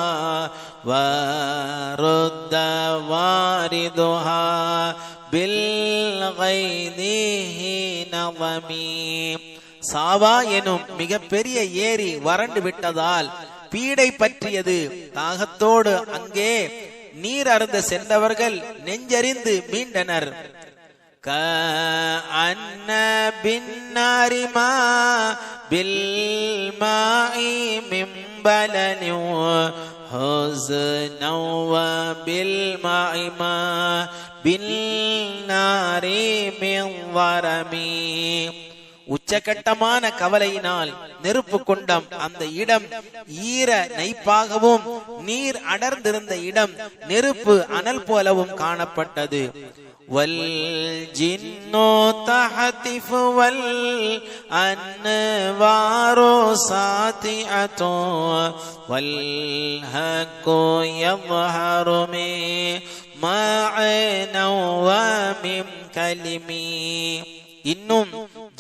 وَرُدَّ وَارِدُهَا بِالْغَيْظِ نَظَمِ. சாவா எனும் மிகப்பெரிய ஏரி வறண்டு விட்டதால் பீடை பற்றியது. தாகத்தோடு அங்கே நீர் அருந்த சென்றவர்கள் நெஞ்சறிந்து மீண்டனர். كأن بالنار ما بالماء من بلل حزنا وبالماء ما بالنار من ضرم. உச்சகட்டமான கவலையினால் நெருப்பு குண்டம் அந்த இடம் ஈர நைப்பாகவும் நீர் அடர்ந்திருந்த இடம் நெருப்பு அனல் போலவும் காணப்பட்டது. والجن تحتف والأنوار ساطعة والحق يظهر معنا ومن كلمي. இன்னும்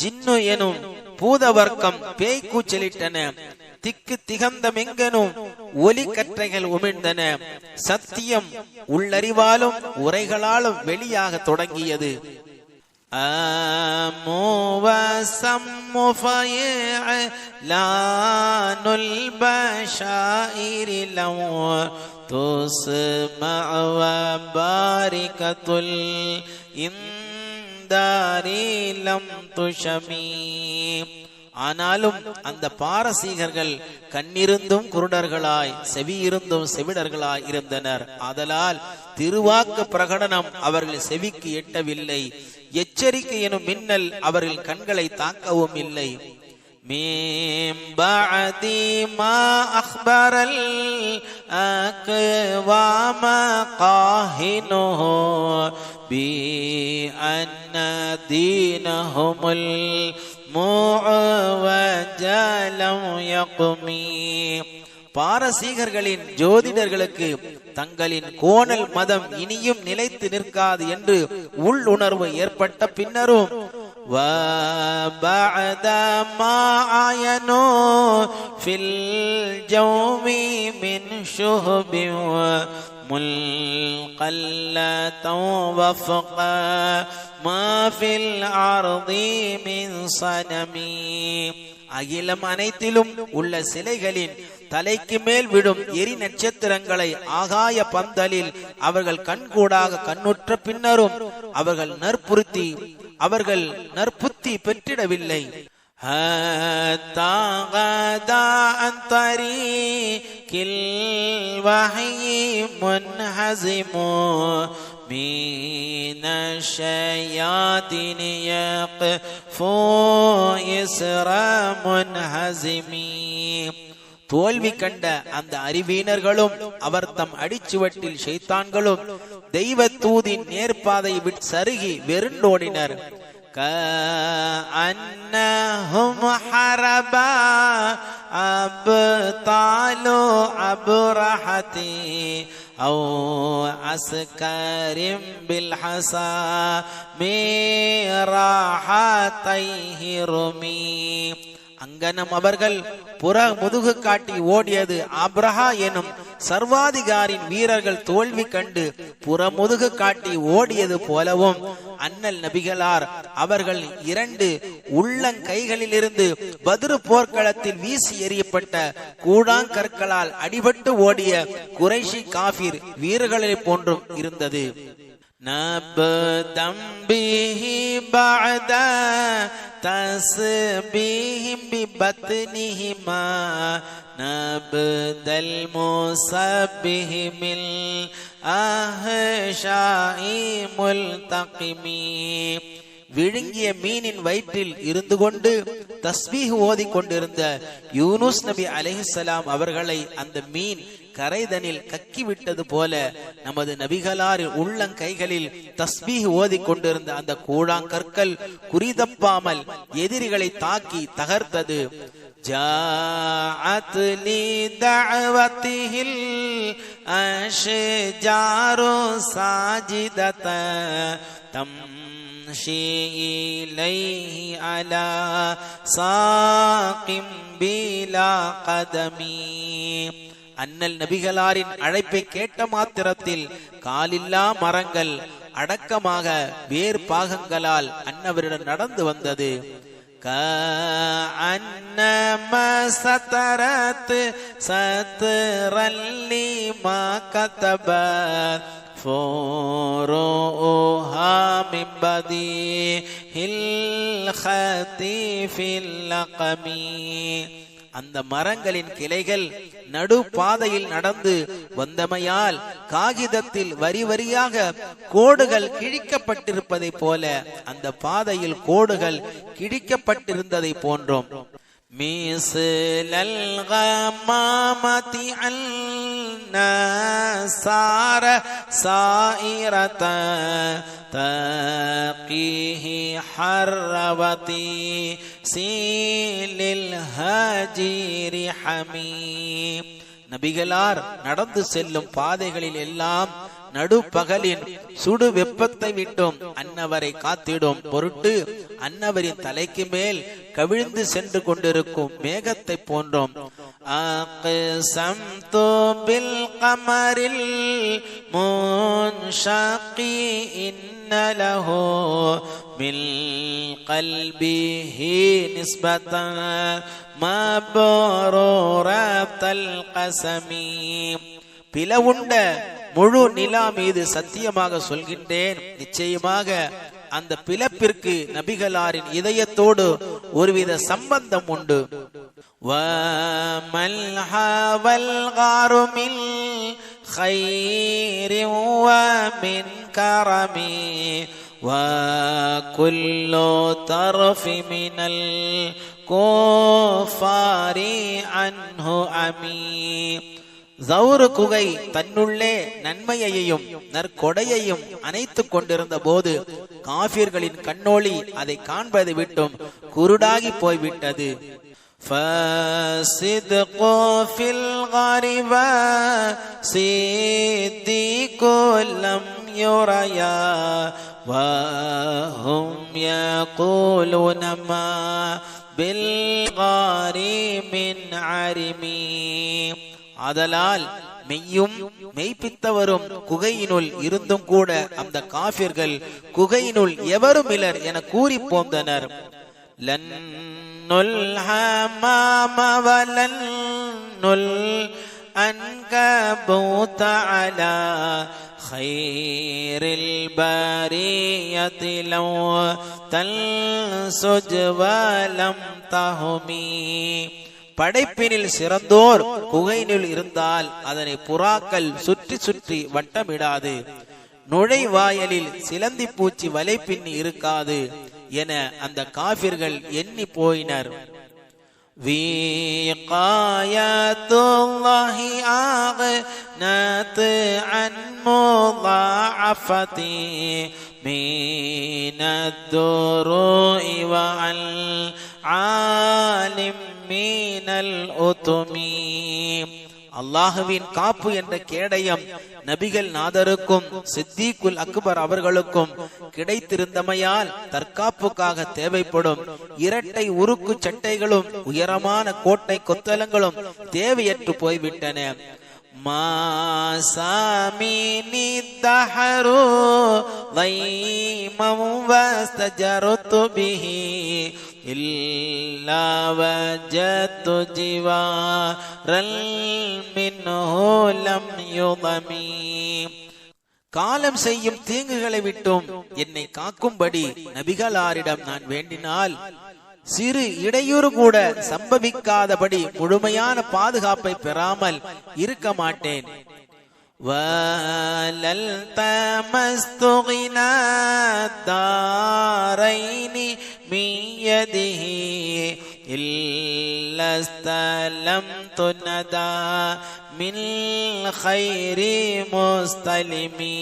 ஜின்னு எனும் பூதவர்க்கம் பேய் கூச்சலிட்டன. திக்கு திகந்தமெங்கனும் ஒலி கற்றைகள் உமிழ்ந்தன. சத்தியம் உள்ளறிவாலும் உரைகளாலும் வெளியாக தொடங்கியது. ஆனாலும் அந்த பாரசீகர்கள் கண்ணிருந்தும் குருடர்களாய் செவியிருந்தும் செவிடர்களாய் இருந்தனர். ஆதலால் திருவாக்கு பிரகடனம் அவர்கள் செவிக்கு எட்டவில்லை. எச்சரிக்கை எனும் மின்னல் அவர்கள் கண்களை தாக்கவும் இல்லை. من بعد ما أخبر الأقوام قاهنه بأن دينهم المعوج لم يقمي. பாரசீகர்களின் ஜோதிடர்களுக்கு தங்களின் கோணல் மதம் இனியும் நிலைத்து நிற்காது என்று உள்ளுணர்வு ஏற்பட்ட பின்னரும் وَبَعْدَ مَا عَيَنُوا فِي الْجَوْمِ مِنْ شُهُبٍ مُلْقَلَّةً وَفْقَ مَا فِي الْأَرْضِ مِنْ صَنَمٍ. அகிலம் அனைத்திலும் உள்ள சிலைகளின் தலைக்கு மேல் விடும் எரி நட்சத்திரங்களை ஆகாய பந்தலில் அவர்கள் கண்கூடாக கண்ணுற்ற பின்னரும் அவர்கள் நற்புத்தி பெற்றிடவில்லை. தோல்வி கண்ட அந்த அறிவீனர்களும் அவர் தம் அடிச்சுவட்டில் ஷைத்தான்களும் தெய்வ தூதின் நேர்பாதை விட்டு சருகி வெருண்டோடினர். كأنهم حربا أبطال أبرحة أو عسكر بالحصى مراحتيه رمي. அங்கனம் அவர்கள் புற முதுகு காட்டி ஓடியது அப்ரஹா எனும் சர்வாதிகாரின் வீரர்கள் தோல்வி கண்டு புறமுதுகு காட்டி ஓடியது போலவும் அண்ணல் நபிகளார் அவர்கள் 2 உள்ளங்கைகளிலிருந்து பத்ரு போர்க்களத்தில் வீசி எறியப்பட்ட கூழாங்கற்களால் அடிபட்டு ஓடிய குறைஷி காஃபிர் வீரர்களை போன்றும் இருந்தது. نبدأ به بعد تسبيهم ببطنهما نبدأ المسبح من الأحشاء ملتقمي. விழுங்கிய மீனின் வயிற்றில் இருந்து கொண்டு தஸ்பீஹ் ஓதி கொண்டிருந்த யூனுஸ் நபி அலைஹிஸ்ஸலாம் அவர்களை அந்த மீன் கரைதனில் கக்கிவிட்டது போல நமது நபிகளாரின் உள்ளங்கைகளில் தஸ்பீஹ் ஓதி கொண்டிருந்த அந்த கூழாங்கற்கள் குறிதப்பாமல் எதிரிகளை தாக்கி தகர்த்தது. جاءت لدعوته الأشجار ساجدة تمشي إليه على ساق بلا قدم. அண்ணல் நபிகளாரின் அழைப்பை கேட்ட மாத்திரத்தில் காலில்லா மரங்கள் அடக்கமாக வேர் பாகங்களால் அன்னவரிடம் நடந்து வந்தது. كأنما سترت سترا لما كتبت فروها من بديع الخطيف اللقم. அந்த மரங்களின் கிளைகள் நடு பாதையில் நடந்து வந்தமையால் காகிதத்தில் வரி வரியாக கோடுகள் கிழிக்கப்பட்டிருப்பதை போல அந்த பாதையில் கோடுகள் கிழிக்கப்பட்டிருந்ததை போன்றோம். மீசலல் கமாமதி அல்நாசார சாயிரத தகீஹி ஹர்ரவதி சீலில் ஹஜீரி ஹமீம். நபிகளார் நடந்து செல்லும் பாதைகளில் எல்லாம் நடுப்பகலின் சுடு வெப்பத்தை விட்டும் அன்னவரை காத்திடும் பொருட்டு அன்னவரின் தலைக்கு மேல் கவிழ்ந்து சென்று கொண்டிருக்கும் மேகத்தை போன்றோம். அக்ஸம்து பில் கமரில் முன்ஷகி இன்ன லஹு மில் கல்பிஹி நிஸ்பதன் மப்ரூரத்தல் கஸமி. பிளவுண்ட முழு நிலா மீது சத்தியமாக சொல்கின்றேன், நிச்சயமாக அந்த பிளப்பிற்கு நபிகளாரின் இதயத்தோடு ஒருவித சம்பந்தம் உண்டு. وَمَنْ حَوَى الْغَارُ مِنْ خَيْرٍ وَمِنْ كَرَمٍ وَكُلُّ طَرْفٍ مِنَ الْكُفَّارِ عَنْهُ أَمِينٌ. சௌரு குகை தன்னுள்ளே நன்மையையும் நற்கொடையையும் அணைத்துக் கொண்டிருந்த போது காபிர்களின் கண்ணோளி அதை காண்பதை விட்டும் குருடாகி போய்விட்டது. فَصِدْقُ فِي الْغَرِبَةِ صِدِّيقٌ لَمْ يُرَيَا وَهُمْ يَقُولُونَ مَا بِالْغَارِ مِنْ عَرِمٍ. ஆதலால் மெய்யும் மெய்ப்பித்தவரும் குகையினுள் இருந்தும் கூட அந்த காபிர்கள் குகையினுள் எவரும் இலர் என கூறி போந்தனர். லன்னுல் ஹமாம வலன்னுல் அன்கபூத அலா خيرில் பரியதி லவ் தல்சுஜ் வலம் தஹுமி. படைப்பினில் சிறந்தோர் குகையினுள் இருந்தால் அதனை புறாக்கள் சுற்றி சுற்றி வட்டமிடாது, நுழைவாயலில் சிலந்தி பூச்சி வலை பின்னி இருக்காது என அந்த காபிர்கள் எண்ணி போயினர். வீகாயத்துல்லாஹி ஆகனத் அன் முதாஅஃபதி மினத்-துருஇ வஅல் ஆலிம் மினல் உதுமி. அல்லாஹுவின் காப்பு என்ற கேடயம் நபிகள் நாதருக்கும் சித்திகுல் அக்பர் அவர்களுக்கும் கிடைத்திருந்தமையால் தற்காப்புக்காக தேவைப்படும் இரட்டை உருக்கு சட்டைகளும் உயரமான கோட்டை கொத்தலங்களும் தேவையற்று போய்விட்டன. மாசாமினி தஹரு தைமம் வஸ்தஜருத்து பிஹி இல்லா வஜத்து ஜிவாரல் மின்ஹு லம் யுதமி. காலம் செய்யும் தீங்குகளை விட்டும் என்னை காக்கும்படி நபிகளாரிடம் நான் வேண்டினால் சிறு இடையூறு கூட சம்பவிக்காதபடி முழுமையான பாதுகாப்பை பெறாமல் இருக்க மாட்டேன். வலல் தமஸ்துகினா தாரைனி மியதிஹி இல்லஸ்தலம் துனதா மின் கைரி முஸ்தலிமி.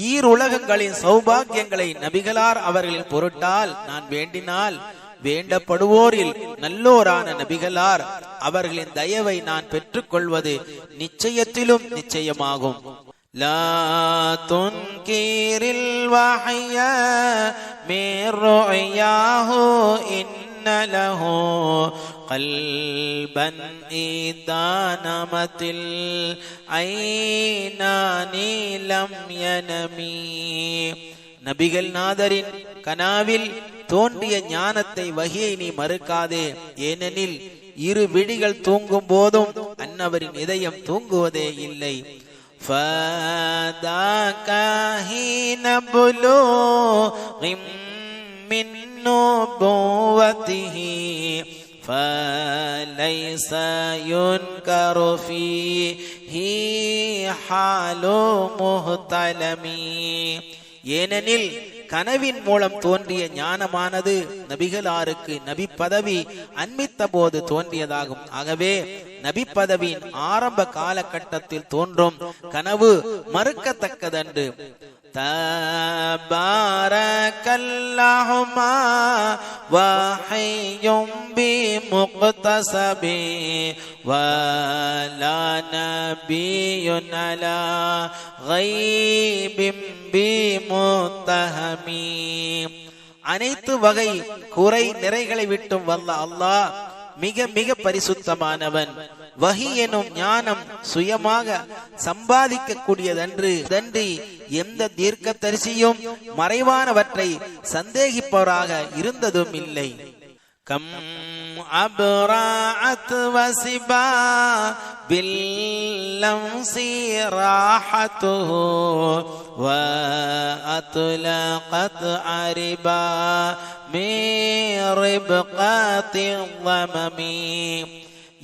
ஈருலகங்களின் சௌபாகியங்களை நபிகளார் அவர்களின் பொருட்டால் நான் வேண்டினால் வேண்டப்படுவோரில் நல்லோரான நபிகளார் அவர்களின் தயவை நான் பெற்றுக் கொள்வது நிச்சயத்திலும் நிச்சயமாகும். லா துன்கிரில் வஹ்ய மிர் ருயாஹு இன்னலஹு கல்பன் இதானமத்தில் ஐனானி லம் யனமி. நபிகள் நாதரின் கனாவில் தோன்றிய ஞானத்தை வஹியை நீ மறுக்காதே, ஏனெனில் இரு விழிகள் தூங்கும் போதும் அன்னவரின் இதயம் தூங்குவதே இல்லை. فَذَاكَ حِينَ بُلُوغٍ مِّن نُّبُوَّتِهِ فَلَيْسَ يُنْكَرُ فِيهِ حَالُ مُحْتَلِمٍ. ஏனெனில் கனவின் மூலம் தோன்றிய ஞானமானது நபிகளாருக்கு நபி பதவி அண்மித்த போது தோன்றியதாகும். ஆகவே நபி பதவியின் ஆரம்ப காலகட்டத்தில் தோன்றும் கனவு மறுக்கத்தக்கதன்று. தபாரக்கல்லாஹுமா வஹய்யும் பிமுக்தஸபி வலா நபியுன் அலா கைபிம் பிமுத்தஹமி. அனைத்து வகை குறை நிறைகளை விட்டும் வல்ல அல்லாஹ் மிக மிக பரிசுத்தமானவன். வஹி எனும் ஞானம் சுயமாக சம்பாதிக்க கூடியதன்று எந்த தீர்க்கதரிசியும் மறைவானவற்றை சந்தேகிப்பவராக இருந்ததும் இல்லை. கம் அப்ராஅத் வசிபா பில்லம்சி ராஹத்துஹு வ அத்லகத் அரிபா மிரிப்கத்தி வமமி.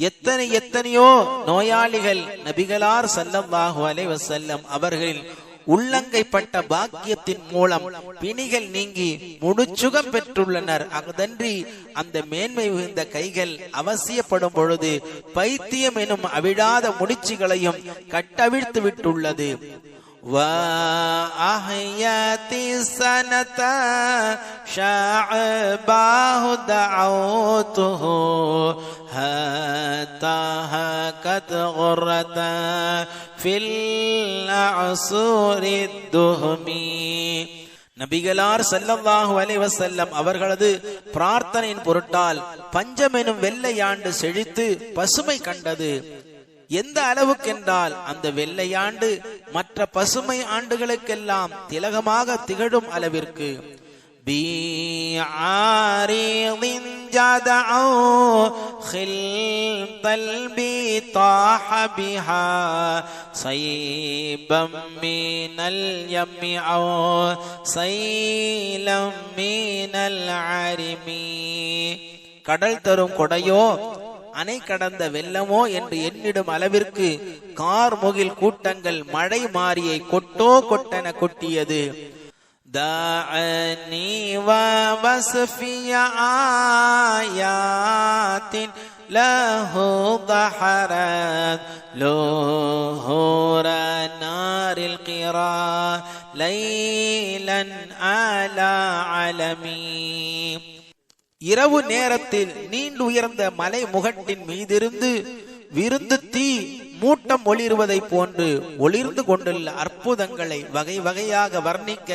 எத்தனையோ நோயாளிகள் நபிகளார் ஸல்லல்லாஹு அலைஹி வஸல்லம் அவர்களின் உள்ளங்கைப்பட்ட பாக்கியத்தின் மூலம் பிணிகள் நீங்கி முழுச்சுகம் பெற்றுள்ளனர். அதன்றி அந்த மேன்மை மிகுந்த கைகள் அவசியப்படும் பொழுது பைத்தியம் எனும் அவிழாத முடிச்சுகளையும் கட்டவிழ்த்து விட்டுள்ளது. وَأَحْيَتِ السَّنَةَ شَعْبَهُ دَعَوْتُهُ حَتَّى هَكَتْ غُرَّةً فِي الْأَعْصُرِ الدُّهْمِ. நபிகளார் ஸல்லல்லாஹு அலைஹி வஸல்லம் அவர்களது பிரார்த்தனையின் பொருட்டால் பஞ்சம் எனும் வெள்ளையாண்டு செழித்து பசுமை கண்டது. எந்த அளவுக்கென்றால் அந்த வெள்ளையாண்டு மற்ற பசுமை ஆண்டுகளுக்கெல்லாம் திலகமாக திகழும் அளவிற்கு. கடல் தரும் கொடையோ அணை கடந்த வெள்ளமோ என்று எண்ணிடும் அளவிற்கு கார் முகில் கூட்டங்கள் மழை மாரியை கொட்டோ கொட்டென கொட்டியது. தாஅனி வஸ்ஃபிய ஆயாத்தின் லஹு தஹரத் லோஹுர நாரில் கிரா லைலன் அலா அலமீ. இரவு நேரத்தில் நீண்டு உயர்ந்த மலை முகட்டின் மீதிருந்து விருந்து தீ மூட்டம் ஒளிர்வதை போன்று ஒளிர்ந்து கொண்டுள்ள அற்புதங்களை வகை வகையாக வர்ணிக்க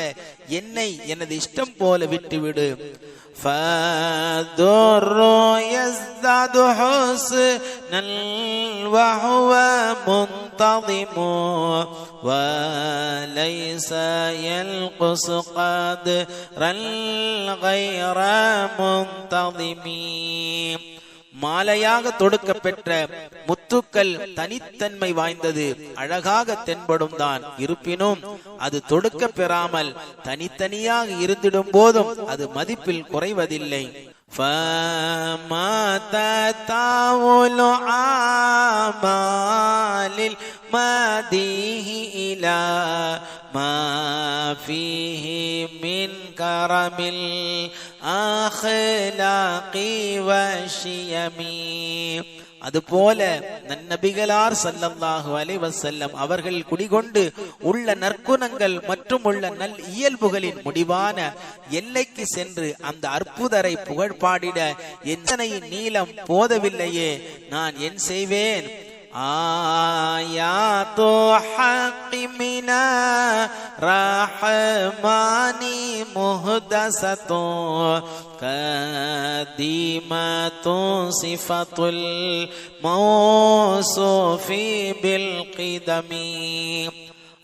என்னை எனது இஷ்டம் போல விட்டுவிடு. மாலையாக தொடுக்க பெற்ற முத்துக்கள் தனித்தன்மை வாய்ந்தது, அழகாக தென்படும் தான். இருப்பினும் அது தொடுக்க பெறாமல் தனித்தனியாக இருந்திடும் போதும் அது மதிப்பில் குறைவதில்லை. அதுபோல நபிகளார் ஸல்லல்லாஹு அலைஹி வஸல்லம் அவர்கள் குடிகொண்டு உள்ள நற்குணங்கள் மற்றும் உள்ள நல் இயல்புகளின் முடிவான எல்லைக்கு சென்று அந்த அற்புதரை புகழ்பாடிட எத்தனையின் நீளம் போதவில்லையே, நான் என் செய்வேன்? ஆயாத்து ஹக்கி மினா ரஹ்மானி முஹ்தஸத்து கதீமத்து சிஃபத்துல் மௌசூஃபி பில் கிதமி.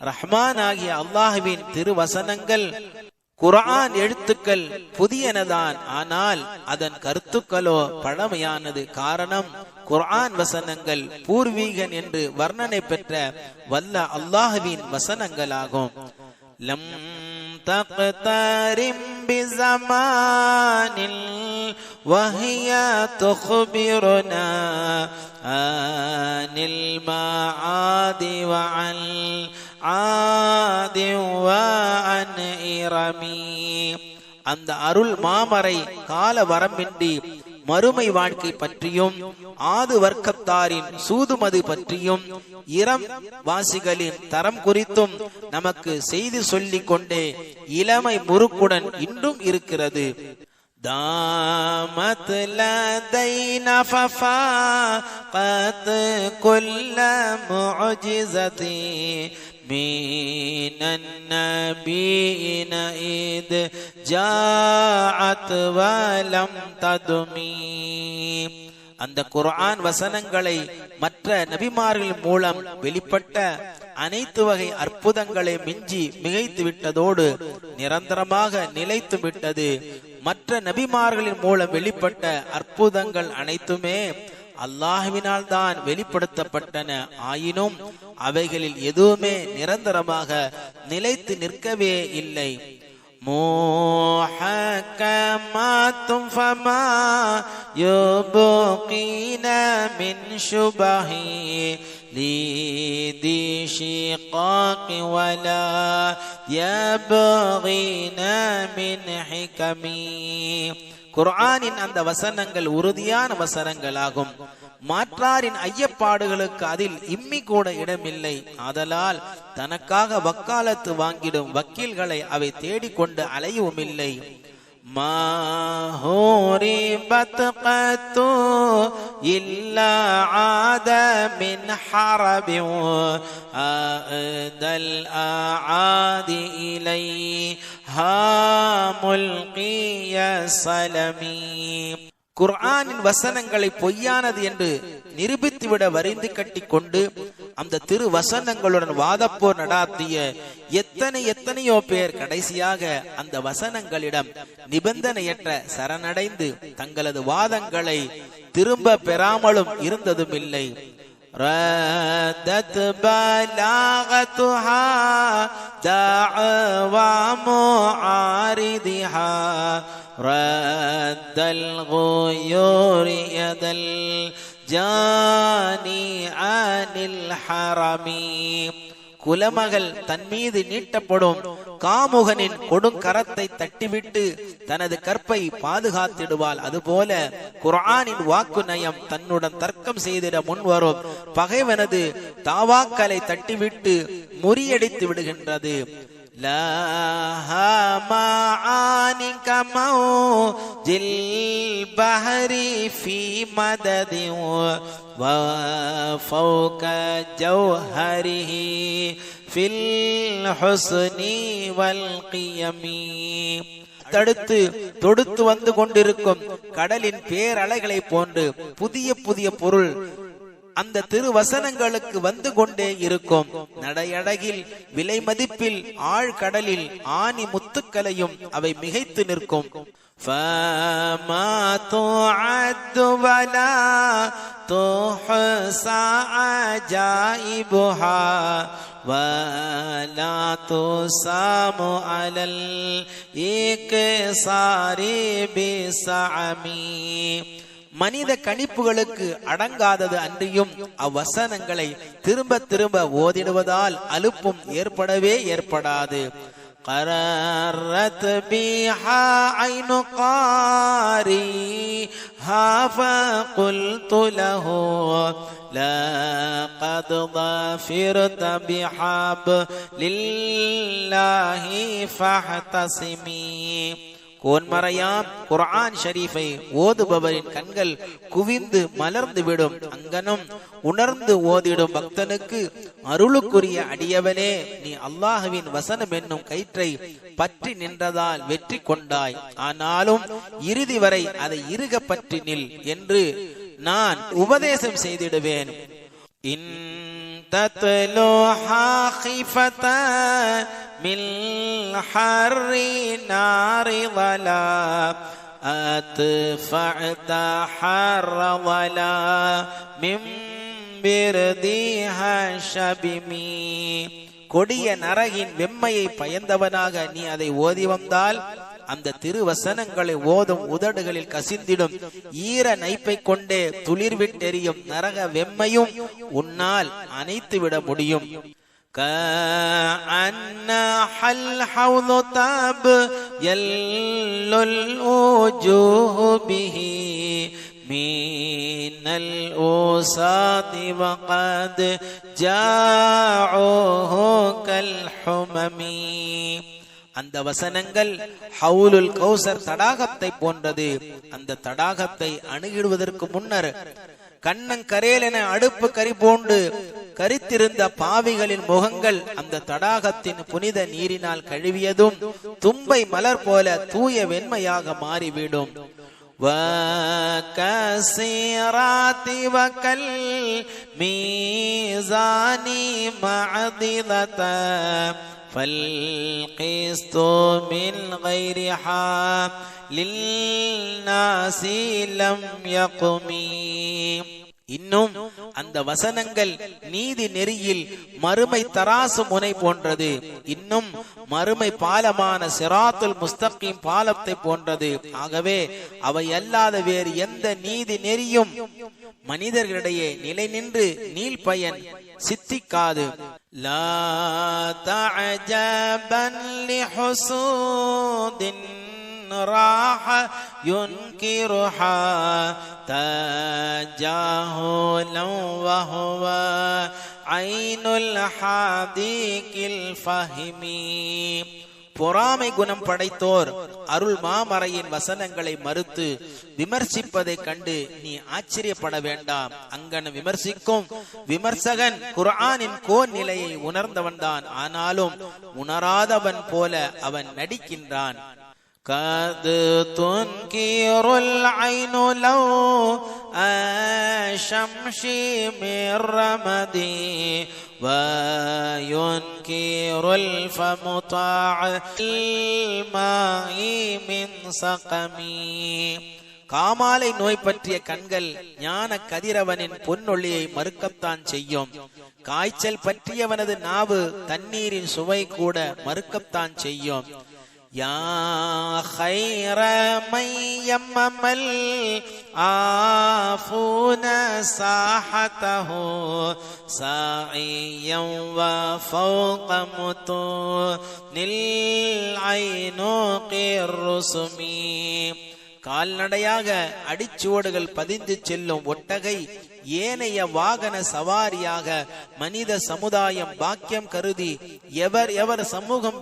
ரஹ்மான் ஆகிய அல்லாஹ்வின் திருவசனங்கள் குர்ஆன் எழுத்துக்கள் புதியனதான், ஆனால் அதன் கருத்துக்களோ பழமையானது. காரணம், குர்ஆன் வசனங்கள் பூர்வீகன் என்று வர்ணனை பெற்ற வல்ல அல்லாஹ்வின் வசனங்களாகும். லம் தக்தரிம் பிஸமானில் வஹிய துக்பிருனா அனில் மஆதி வஅல் ஆதி வஅன் இரமி. அந்த அருள் மாமறை கால வரம்பின்றி மறுமை வாழ்க்கை பற்றியும் ஆது வர்க்கத்தாரின் சூதுமது பற்றியும் இரம் வாசிகளின் தரம் குறித்தும் நமக்கு செய்தி சொல்லிக் கொண்டே இளமை முறுக்குடன் இன்றும் இருக்கிறது. தாமத் லதைனா ஃபஃபாகத் குல்ல முஅஜிஸதி மினன் நபியின இத் ஜாஅத் வலம் ததுமி. அந்த குர்ஆன் வசனங்களை மற்ற நபிமார்கள் மூலம் வெளிப்பட்ட அனைத்து வகை அற்புதங்களை மிஞ்சி மிகைத்து விட்டதோடு நிரந்தரமாக நிலைத்து விட்டது. மற்ற நபிமார்களின் மூலம் வெளிப்பட்ட அற்புதங்கள் அனைத்துமே அல்லாஹ்வினால் தான் வெளிப்படுத்தப்பட்டன. ஆயினும் அவைகளில் எதுவுமே நிரந்தரமாக நிலைத்து நிற்கவே இல்லை. محكمات فما يبقين من شبه لذي شقاق ولا يبغين من حكم. குர்ஆனின் அந்த வசனங்கள் உறுதியான வசனங்களாகும். மாற்றாரின் ஐயப்பாடுகளுக்கு அதில் இம்மி கூட இடமில்லை. ஆதலால் தனக்காக வக்காலத்து வாங்கிடும் வக்கீல்களை அவை தேடிக்கொண்டு அலையவும் இல்லை. மாஹூரிபத் கத்து இல்லா ஆத மின் ஹரபின் ஆதல் ஆதி இலைஹா முல்கிய ஸலமி. குர்ஆனின் வசனங்களை பொய்யானது என்று நிரூபித்துவிட வரிந்து கட்டி கொண்டு அந்த திரு வசனங்களுடன் வாதப்போர் நடாத்திய எத்தனையோ பேர் கடைசியாக அந்த வசனங்களிடம் நிபந்தனையற்ற சரணடைந்து தங்களது வாதங்களை திரும்ப பெறாமலும் இருந்ததும் இல்லை. ردت بلاغتها دعوى معارضها رد الغيور يد الجاني عن الحرم. குலமகள் தன் மீது நீட்டப்படும் காமுகனின் கொடுங்கரத்தை தட்டிவிட்டு தனது கற்பை பாதுகாத்திடுவாள். அதுபோல குர்ஆனின் வாக்கு நயம் தன்னுடன் தர்க்கம் செய்திட முன்வரும் பகைவனது தாவாக்களை தட்டிவிட்டு முறியடித்து விடுகின்றது. وفوق جوهره في الحسن والقيم. தடுத்து தொடுத்து வந்து கொண்டிருக்கும் கடலின் பேரலைகளை போன்று புதிய புதிய பொருள் அந்த திருவசனங்களுக்கு வந்து கொண்டே இருக்கும். நடையடகில் விலை மதிப்பில் ஆழ்கடலில் ஆணி முத்துக்களையும் அவை மிகைத்து நிற்கும். فما تعد ولا تحصى عجائبها ولا تسام على الإكسار بسعم. மனித கணிப்புகளுக்கு அடங்காதது அன்றியும் அவ்வசனங்களை திரும்ப திரும்ப ஓதிடுவதால் அலுப்பும் ஏற்படவே ஏற்படாது. قررت بها عين قارئها فقلت له لقد ظفرت بحبل الله فاحتسمي. கோன்மறையாம் குர்ஆன் ஷரீஃபை ஓதுபவரின் கண்கள் குவிந்து மலர்ந்து விடும். அங்கனும் உணர்ந்து ஓதிடும் பக்தனுக்கு அருளுக்குரிய அடியவனே, நீ அல்லாஹ்வின் வசனம் என்னும் கயிற்றை பற்றி நின்றதால் வெற்றி கொண்டாய். ஆனாலும் இறுதி வரை அதை இறுக பற்றி நில் என்று நான் உபதேசம் செய்திடுவேன். تتلوها خيفة من حر نار ظلا أدفعت حر ظلا من بردها شبمي. கொடிய நரகின் வெம்மையை பயந்தவனாக நீ அதை ஓதி வந்தால் அந்த திருவசனங்களை ஓதும் உதடுகளில் கசிந்திடும் ஈர நைப்பை கொண்டே துளிர்விட்டெறியும் நரக வெம்மையும் உன்னால் அணைத்து விட முடியும். மினல் ஓசாதி வகத் ஜாஊஹு கல் ஹுமமி. அந்த வசனங்கள் ஹவுலுல் கௌசர் தடாகத்தை போன்றது. அந்த தடாகத்தை அணுகிடுவதற்கு முன்னர் கண்ணங்கரேலென அடுப்பு கரி போன்று கரித்திருந்த பாவிகளின் முகங்கள் அந்த தடாகத்தின் புனித நீரினால் கழுவியதும் தும்பை மலர் போல தூய வெண்மையாக மாறிவிடும். وكسيرات وكل ميزان معضلة فالقسط من غيرها للناس لم يقم. இன்னும் அந்த வசனங்கள் நீதி நெறியில் மறுமை தராசு முனை போன்றது. இன்னும் மறுமை பாலமான சிராத்துல் முஸ்தகீம் பாலத்தை போன்றது. ஆகவே அவை அல்லாத வேறு எந்த நீதி நெறியும் மனிதர்களிடையே நிலை நின்று நீள் பயன் சித்திக்காது. லா தஅஜபன் லிஹுசூதின் راح ينكرها تجاهلا وهو عين الحديق الفهم. பொறாமை குணம் படைத்தோர் அருள் மாமறையின் வசனங்களை மறுத்து விமர்சிப்பதை கண்டு நீ ஆச்சரியப்பட வேண்டாம். அங்கன விமர்சிக்கும் விமர்சகன் குர்ஆனின் கோர் நிலையை உணர்ந்தவன் தான். ஆனாலும் உணராதவன் போல அவன் நடிக்கின்றான். قد تنكر العين لو شمشي من رمدي وينكر الفم طاع الماء من سقمي. காமாலை நோய் பற்றிய கண்கள் ஞான கதிரவனின் பொன்னொழியை மறுக்கத்தான் செய்யும். காய்ச்சல் பற்றியவனது நாவு தண்ணீரின் சுவை கூட மறுக்கத்தான் செய்யும். யா خير من يمم العافون ساحته ساعيا وفوق متون العينوق الرسم. கால்நடையாக அடிச்சுவடுகள் பதிந்து செல்லும் ஒட்டகை ஏனைய வாகன சவாரியாக மனித சமுதாயம் பாக்கியம் கருதி எவர் சமூகம்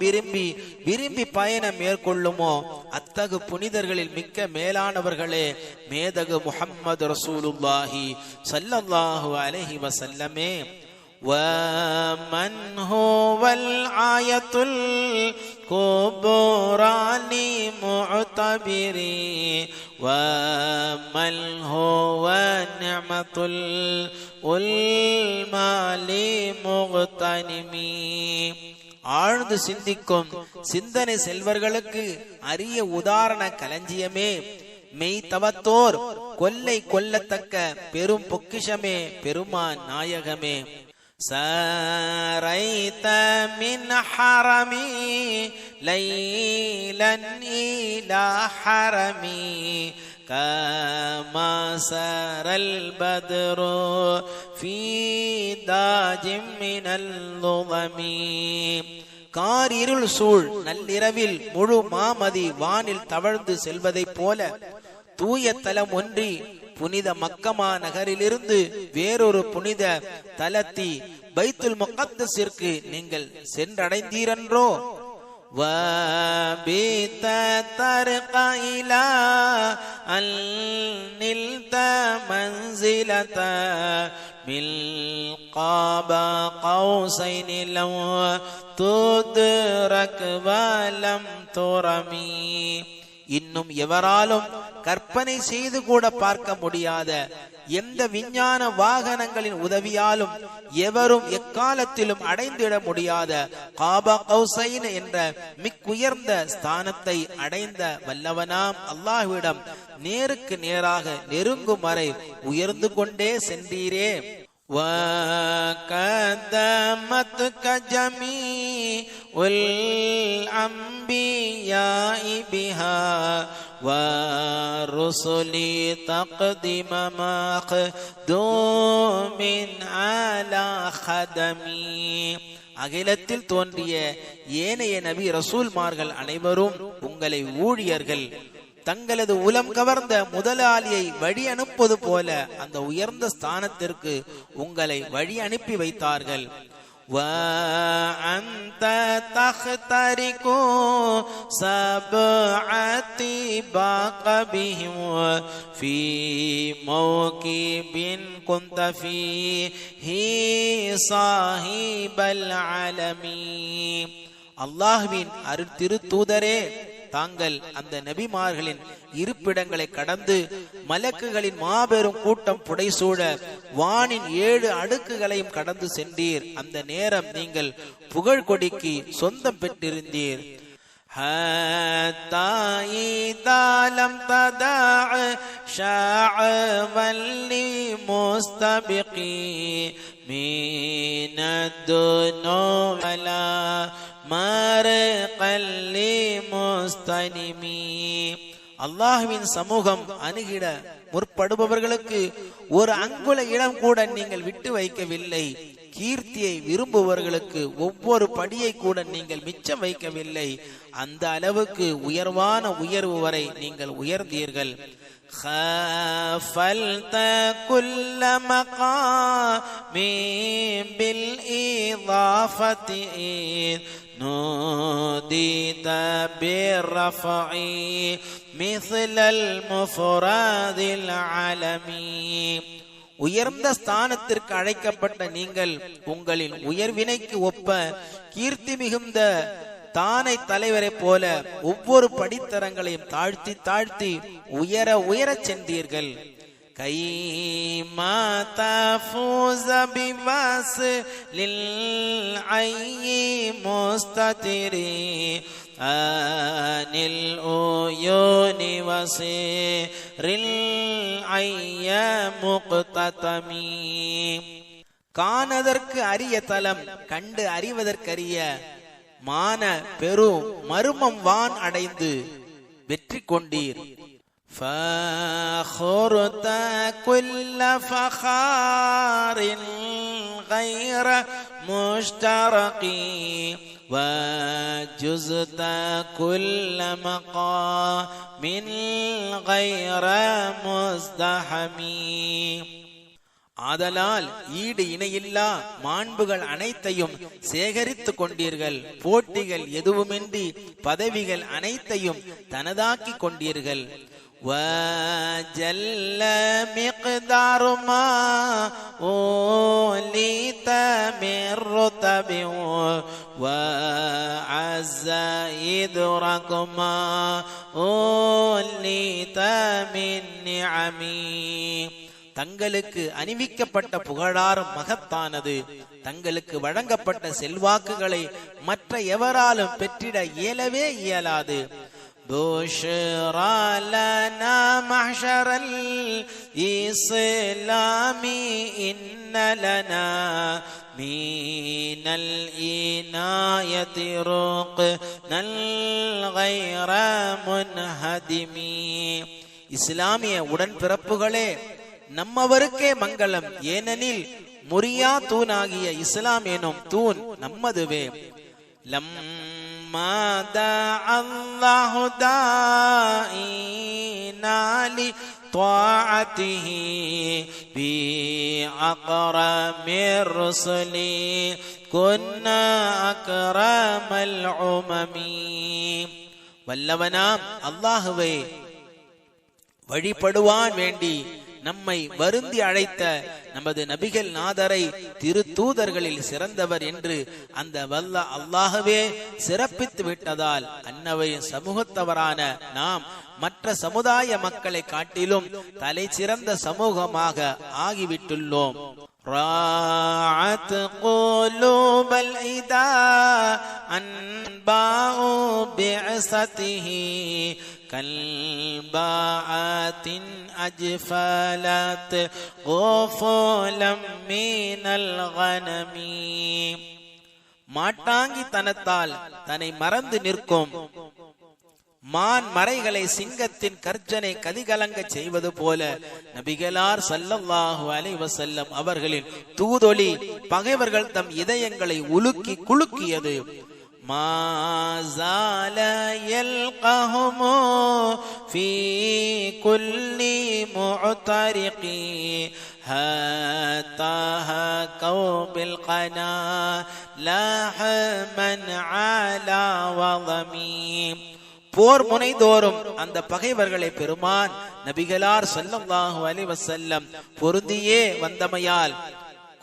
விரும்பி பயணம் மேற்கொள்ளுமோ அத்தகு புனிதர்களில் மிக்க மேலானவர்களே மேதகு முஹம்மது ரசூலுல்லாஹி ஸல்லல்லாஹு அலைஹி வஸல்லமே. ومن هو الآية الكبرى لمعتبري ومن هو النعمة العظمى لمغتنمي. ஆழ்ந்து சிந்திக்கும் சிந்தனை செல்வர்களுக்கு அரிய உதாரண களஞ்சியமே, மெய் தவத்தோர் கொல்லை கொல்லத்தக்க பெரும் பொக்கிஷமே, பெருமான் நாயகமே. ساريت من حرمي ليلا إلى حرمي كما سار البدر في داج من اللظم. காரிருள் சூழ் நள்ளிரவில் முழு மாமதி வானில் தவழ்ந்து செல்வதைப் போல தூய தலம் ஒன்றி புனித மக்கமா நகரிலிருந்து வேறொரு புனித தலத்தி பைத்துல் முகத்தஸிற்கு நீங்கள் சென்றடைந்தீரன்றோ. وَبِتَ تَرْقَى إِلَى أَنْ نِلْتَ مَنْزِلَةَ مِنْ قَابَ قَوْسَيْنِ لَوْ تُدْرَكْ وَلَمْ تُرَمِي. இன்னும் எவராலும் கற்பனை செய்து கூட பார்க்க முடியாத எந்த விஞ்ஞான வாகனங்களின் உதவியாலும் எவரும் எக்காலத்திலும் அடைந்திட முடியாத காபா கௌசைன் என்ற மிக்குயர்ந்த ஸ்தானத்தை அடைந்த வல்லவனாம் அல்லாஹ்விடம் நேருக்கு நேராக நெருங்கும் வரை உயர்ந்து கொண்டே சென்றீரே. وَقَدَّمَتْكَ جَمِيعُ الْأَنْبِيَاءِ بِهَا وَالرُّسُلِ تَقْدِيمَ مَخْدُومٍ عَلَى خَدَمِي. அகிலத்தில் தோன்றிய ஏனைய நபி ரசூல்மார்கள் அனைவரும் உங்களை ஊழியர்கள் தங்களது உலம் கவர்ந்த முதலாளியை வழி அனுப்புவது போல அந்த உயர்ந்த ஸ்தானத்திற்கு உங்களை வழி அனுப்பி வைத்தார்கள். وَأَنْتَ تَخْتَرِقُ سَبْعَةِ بَقَبِهِمْ فِي مَوْكِبٍ كُنْتَ فِيهِ صَاحِبَ الْعَالَمِينَ. அல்லாஹ்வின் அருட்திரு தூதரே, தாங்கள் அந்த நபிமார்களின் இருப்பிடங்களை கடந்து மலக்குகளின் மாபெரும் கூட்டம் புடைசூழ வானின் 7 அடுக்குகளையும் கடந்து சென்றீர். அந்த நேரம் நீங்கள் புகழ் கொடிக்கு சொந்தம் பெற்றிருந்தீர். حتى إذا لم تدع شعبا لمستبقي من الذنوب على مرقا لمستنمي. அல்லாஹ்வின் சமூகம் அணுகிட முற்படுபவர்களுக்கு ஒரு அங்குல இடம் கூட நீங்கள் விட்டு வைக்கவில்லை. கீர்த்தியை விரும்புபவர்களுக்கு ஒவ்வொரு படியை கூட நீங்கள் மிச்சம் வைக்கவில்லை. அந்த அளவுக்கு உயர்வான உயர்வு வரை நீங்கள் உயர்ந்தீர்கள். خافلت كل مقام بالإضافة نوديت بالرفع مثل المفرد العالمي. உயர்ந்த ஸ்தானத்திற்கு அழைக்கப்பட்ட நீங்கள் உங்களின் உயர்வினைக்கு ஒப்ப கீர்த்தி மிகுந்த தானை தலைவரை போல ஒவ்வொரு படித்தரங்களையும் தாழ்த்தி தாழ்த்தி உயர உயரச் சென்றீர்கள். கைமா தஃபூஸ பிவாஸ்லில் ஐயி முஸ்ததிரி அனில் உயூனி வஸிரில் ஐய முக்ததமி. காணதற்கு அரிய தலம் கண்டு அறிவதற்கரிய மான பெரு மருமம் வான் அடைந்து வெற்றி கொண்டீர். فخرت كل فخار غير مشترق وجزت كل مقام غير مزدحم. ஆதலால் ஈடு இணையில்லா மாண்புகள் அனைத்தையும் சேகரித்து கொண்டீர்கள். போட்டிகள் எதுவுமின்றி பதவிகள் அனைத்தையும் தனதாக்கி கொண்டீர்கள். وَجَلَّ مِقْدَارُ مَا أُولِيتَ مِنْ رُتَبٍ وَعَزَّ إِدْرَاكُ مَا أُولِيتَ مِنْ نِعَمٍ. தங்களுக்கு அணிவிக்கப்பட்ட புகழாரம் மகத்தானது. தங்களுக்கு வழங்கப்பட்ட செல்வாக்குகளை மற்ற எவராலும் பெற்றிட இயலவே இயலாது. புஷ்ரா லனா மஹ்ஷரல் இஸ்லாமி இன்ன லனா மினல் இனாயதி ருக்னல் கைர முன்ஹதிமி. இஸ்லாமிய உடன்பிறப்புகளே, நம்மவருக்கே மங்களம். ஏனெனில் முரியா தூணாகிய இஸ்லாம் எனும் தூண் நம்மதுவே. லம்மா தஅல்லாஹு தாயினா லி த்வாஅத்திஹி பி அக்ரமிர் ருசுலி குன்னா அக்ரமல் உமமி. வல்லவனாம் அல்லாஹுவே வழிபடுவான் வேண்டி நம்மை வருந்தி அழைத்த நமது நபிகள் நாதரை திருத்தூதர்களில் சிறந்தவர் என்று அந்த வல்ல அல்லாஹ்வே சிறப்பித்து விட்டதால் அன்னவையின் சமூகத்தவரான நாம் மற்ற சமுதாய மக்களை காட்டிலும் தலை சிறந்த சமூகமாக ஆகிவிட்டுள்ளோம். راعت قلوب العداء أنباء بعثته كالباعات أجفلت غفلا من الغنم. மாட்டாங்கி தனத்தால் தன்னை மறந்து நிற்கும் மான் மறைகளை சிங்கத்தின் கர்ஜனை கதிகலங்க செய்வது போல நபிகளார் ஸல்லல்லாஹு அலைஹி வஸல்லம் அவர்களின் தூதொலி பகைவர்கள் தம் இதயங்களை உலுக்கி குலுக்கியது. மாஸால யல்கஹும் ஃபீ குல்லி முஅ்தரிகி ஹத்தா கௌபில் கனா லஹமன் அலா வதமி. போர் முனைதோறும் அந்த பகைவர்களை பெருமான் நபிகளார் ஸல்லல்லாஹு அலைஹி வஸல்லம் பொருந்தியே வந்தமையால்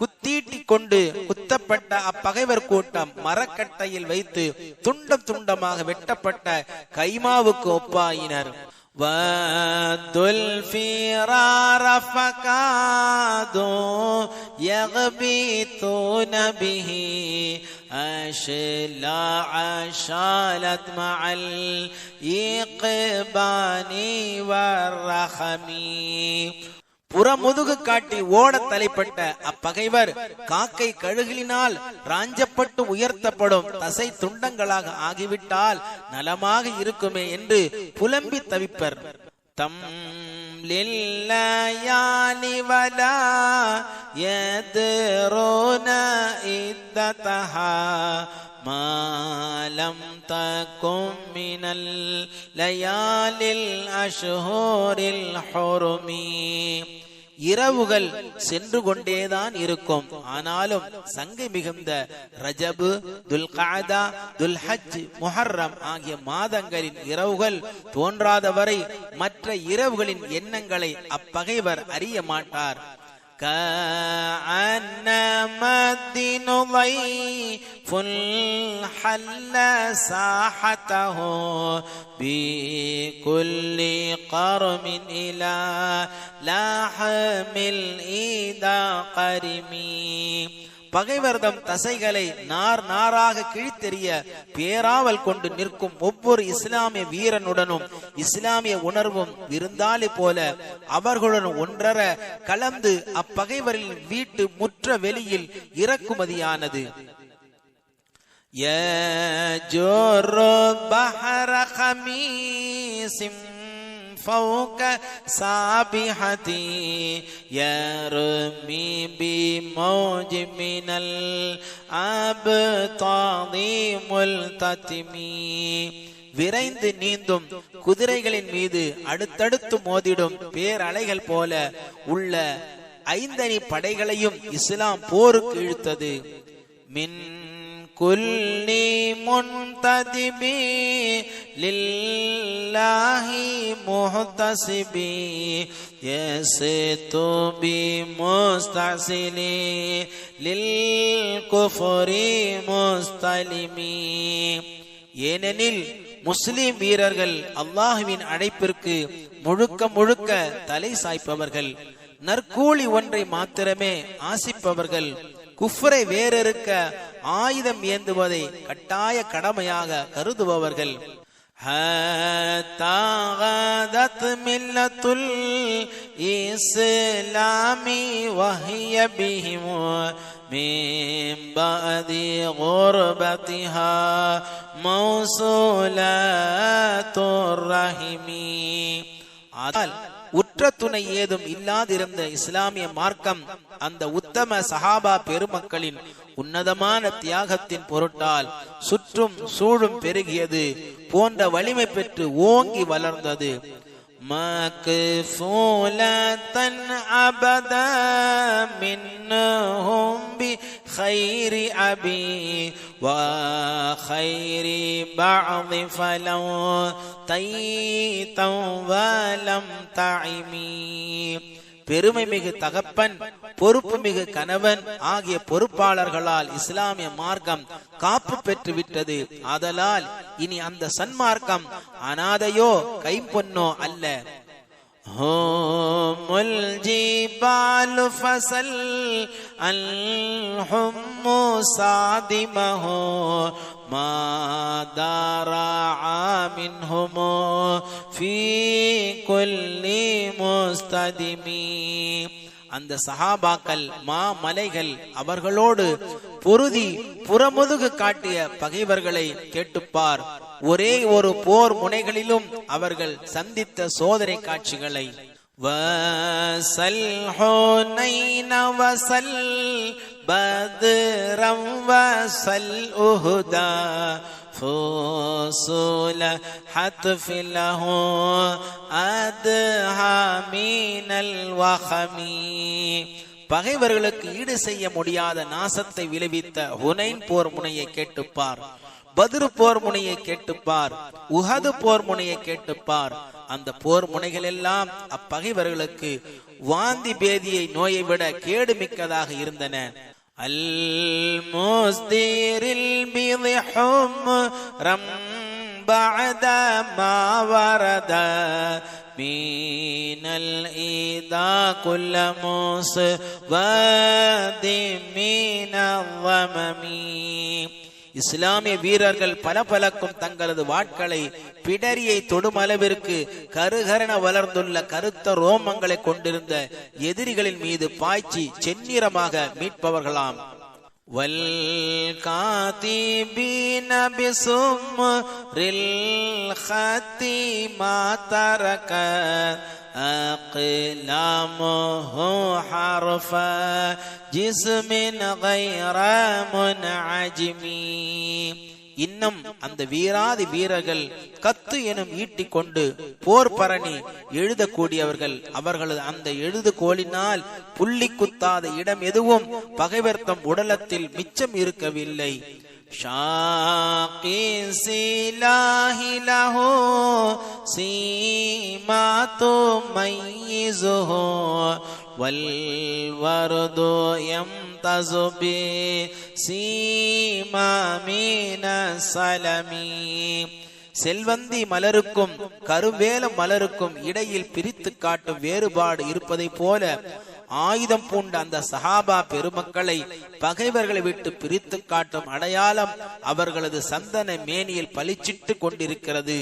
குத்தீட்டிக் கொண்டு குத்தப்பட்ட அப்பகைவர் கூட்டம் மரக்கட்டையில் வைத்து துண்டம் துண்டமாக வெட்டப்பட்ட கைமாவுக்கு ஒப்பாயினர். وَدُّ الْفِرَارَ فَكَادُوا يَغْبِطُونَ بِهِ أَشْلَاعَ شَالَتْ مَعَ الْإِقْبَانِ وَالرَّخَمِ. புறமுதுகு காட்டி ஓட தலைப்பட்ட அப்பகைவர் காக்கை கழுகிலினால் ராஞ்சப்பட்டு உயர்த்தப்படும் தசை துண்டங்களாக ஆகிவிட்டால் நலமாக இருக்குமே என்று புலம்பி தவிப்பர். தம் லில்லயானி வலா யத்ரூன இத்தஹா மாலம் தகும் மினல் லயாலில் அஷ்ஹூரில் ஹுருமி. இரவுகள் சென்று கொண்டேதான் இருக்கும். ஆனாலும் சங்கை மிகுந்த ரஜபு, துல்காதா, துல்ஹஜ், முஹர்ரம் ஆகிய மாதங்களின் இரவுகள் தோன்றாதவரை மற்ற இரவுகளின் எண்ணங்களை அப்பகைவர் அறிய மாட்டார். كأنما الدين ضيف حل ساحته بكل قرم إلى لحم الإذا قرمي. பகைவர்தம் தசைகளை நார் நாராக கிழித்தெறிய பேராவல் கொண்டு நிற்கும் ஒவ்வொரு இஸ்லாமிய வீரனுடனும் இஸ்லாமிய உணர்வும் விருந்தாளி போல அவர்களுடன் ஒன்றர கலந்து அப்பகைவரின் வீட்டு முற்ற வெளியில் இறக்குமதியானது. فوق سابحتي يرمي بموج من الأبطال ملتتمي. விரைந்து நீந்தும் குதிரைகளின் மீது அடுத்தடுத்து மோதிடும் பேரலைகள் போல உள்ள ஐந்தணி படைகளையும் இஸ்லாம் போருக்கு இழுத்தது. மின் குல்லி முன்ததிபி லில்லாஹி முஹ்தஸிபி யஸ்து பி முஸ்தஸிலி லில் குஃப்ரி முஸ்தலிமி. ஏனெனில் முஸ்லிம் வீரர்கள் அல்லாஹ்வின் அழைப்பிற்கு முழுக்க முழுக்க தலை சாய்ப்பவர்கள், நற்கூலி ஒன்றை மாத்திரமே ஆசிப்பவர்கள், குஃப்ரை வேறறுக்க ஆயுதம் ஏந்துவதை கட்டாய கடமையாக கருதுபவர்கள். ஹதத் மில்லத்துல் இஸ்லாமி வஹிய பிஹிம் மின் பஅதி குர்பத்திஹா மௌசூலத்துர் ரஹிமி. ஆதலால் உற்ற துணை ஏதும் இல்லாதிருந்த இஸ்லாமிய மார்க்கம் அந்த உத்தம சஹாபா பெருமக்களின் உன்னதமான தியாகத்தின் பொருட்டால் சுற்றும் சூழும் பெருகியது போன்ற வலிமை பெற்று ஓங்கி வளர்ந்தது. மக்ஃபூலத்தன் அபதா மின்ஹும் பி கைரி அபி வ கைரி பஅதி ஃபலவ் தைதம் வலம் தஇமி. பெருமை மிகு தகப்பன், பொறுப்பு மிகு கணவன் ஆகிய பொறுப்பாளர்களால் இஸ்லாமிய மார்க்கம் காப்பு பெற்று விட்டது. ஆதலால் இனி அந்த சன்மார்க்கம் அனாதையோ கைம்பொன்னோ அல்ல. ஹுமுல் ஜிபாலு ஃபஸல் அல்ஹும்மு சாதிமஹு மாதாரா மின்ஹுமு ஃபீ குல்லி முஸ்ததிமி. அந்த சஹாபாக்கள் மாமலைகள் அவர்களோடு பொருதி புறமுதுகு காட்டிய பகைவர்களை கேட்டுப்பார். ஒரே ஒரு போர் முனைகளிலும் அவர்கள் சந்தித்த சோதனை காட்சிகளை. வஸல் ஹுனைன வஸல் பத்ரம் வஸல் உஹுதா فصول حتف له أدها من الوخم. பகைவர்களுக்கு ஈடு செய்ய முடியாத நாசத்தை விளைவித்த ஹுனைன் போர் முனையை கேட்டுப்பார், பத்ரு போர் முனையை கேட்டுப்பார், உஹது போர் முனையை கேட்டுப்பார். அந்த போர் முனைகள் எல்லாம் அப்பகைவர்களுக்கு வாந்தி பேதியை நோயை விட கேடு மிக்கதாக இருந்தன. அல் முஸ்திரில் பிதிஹும் ரம்ப بعد ما ورد من الإذى كل مسود من الضمم. இஸ்லாமிய வீரர்கள் பலபலக்கும் தங்களது வாட்களை பிடரியை தொடும் அளவிற்கு கருகரண வளர்ந்துள்ள கருத்த ரோமங்களை கொண்டிருந்த எதிரிகளின் மீது பாய்ச்சி செந்நிறமாக மீட்பவர்களாம். والكاتبين بسمر الخط ما ترك أقلامه حرف جسم غير منعجم. இன்னும் அந்த வீராதி வீரர்கள் கத்து எனும் ஈட்டி கொண்டு போர் பரணி எழுதக்கூடியவர்கள். அவர்களது அந்த எழுதுகோலினால் புள்ளி குத்தாத இடம் எதுவும் பகைவர்த்தம் உடலத்தில் மிச்சம் இருக்கவில்லை. ஷாகி சிலாஹி லஹு சீமாது மையிஸுஹு والورد يمتاز بسيما من السلم. செல்வந்தி மலருக்கும் கருவேல மலருக்கும் இடையில் பிரித்து காட்டும் வேறுபாடு இருப்பதை போல ஆயுதம் பூண்ட அந்த சஹாபா பெருமக்களை பகைவர்களை விட்டு பிரித்து காட்டும் அடையாளம் அவர்களது சந்தன மேனியில் பளிச்சிட்டு கொண்டிருக்கிறது.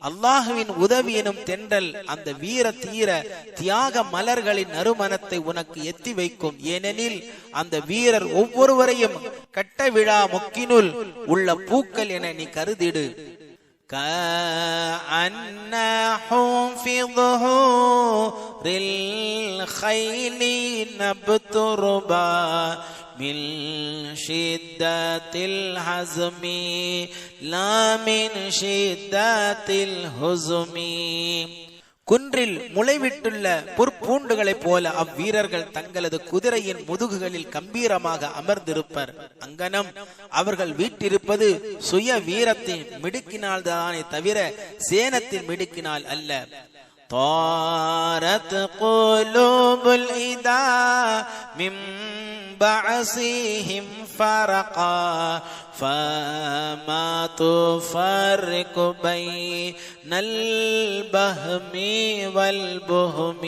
அல்லாஹுவின் உதவி எனும் தென்றல் அந்த வீர தீர தியாக மலர்களின் நறுமணத்தை உனக்கு எத்தி வைக்கும். ஏனெனில் அந்த வீரர் ஒவ்வொருவரையும் கட்ட விழா மொக்கினுள் உள்ள பூக்கள் என நீ கருதிடு. من شدة الحزم لا من شدة الحزم. குன்றில் முளைவிட்டுள்ள புற்பூண்டுகளைப் போல அவ்வீரர்கள் தங்களது குதிரையின் முதுகுகளில் கம்பீரமாக அமர்ந்திருப்பர். அங்கனம் அவர்கள் வீட்டிருப்பது சுய வீரத்தின் மிடுக்கினால் தானே தவிர சேனத்தின் மிடுக்கினால் அல்ல. طارت قلوب الإذى من بعثهم فرقا فما تفرق بين البهم والبهم.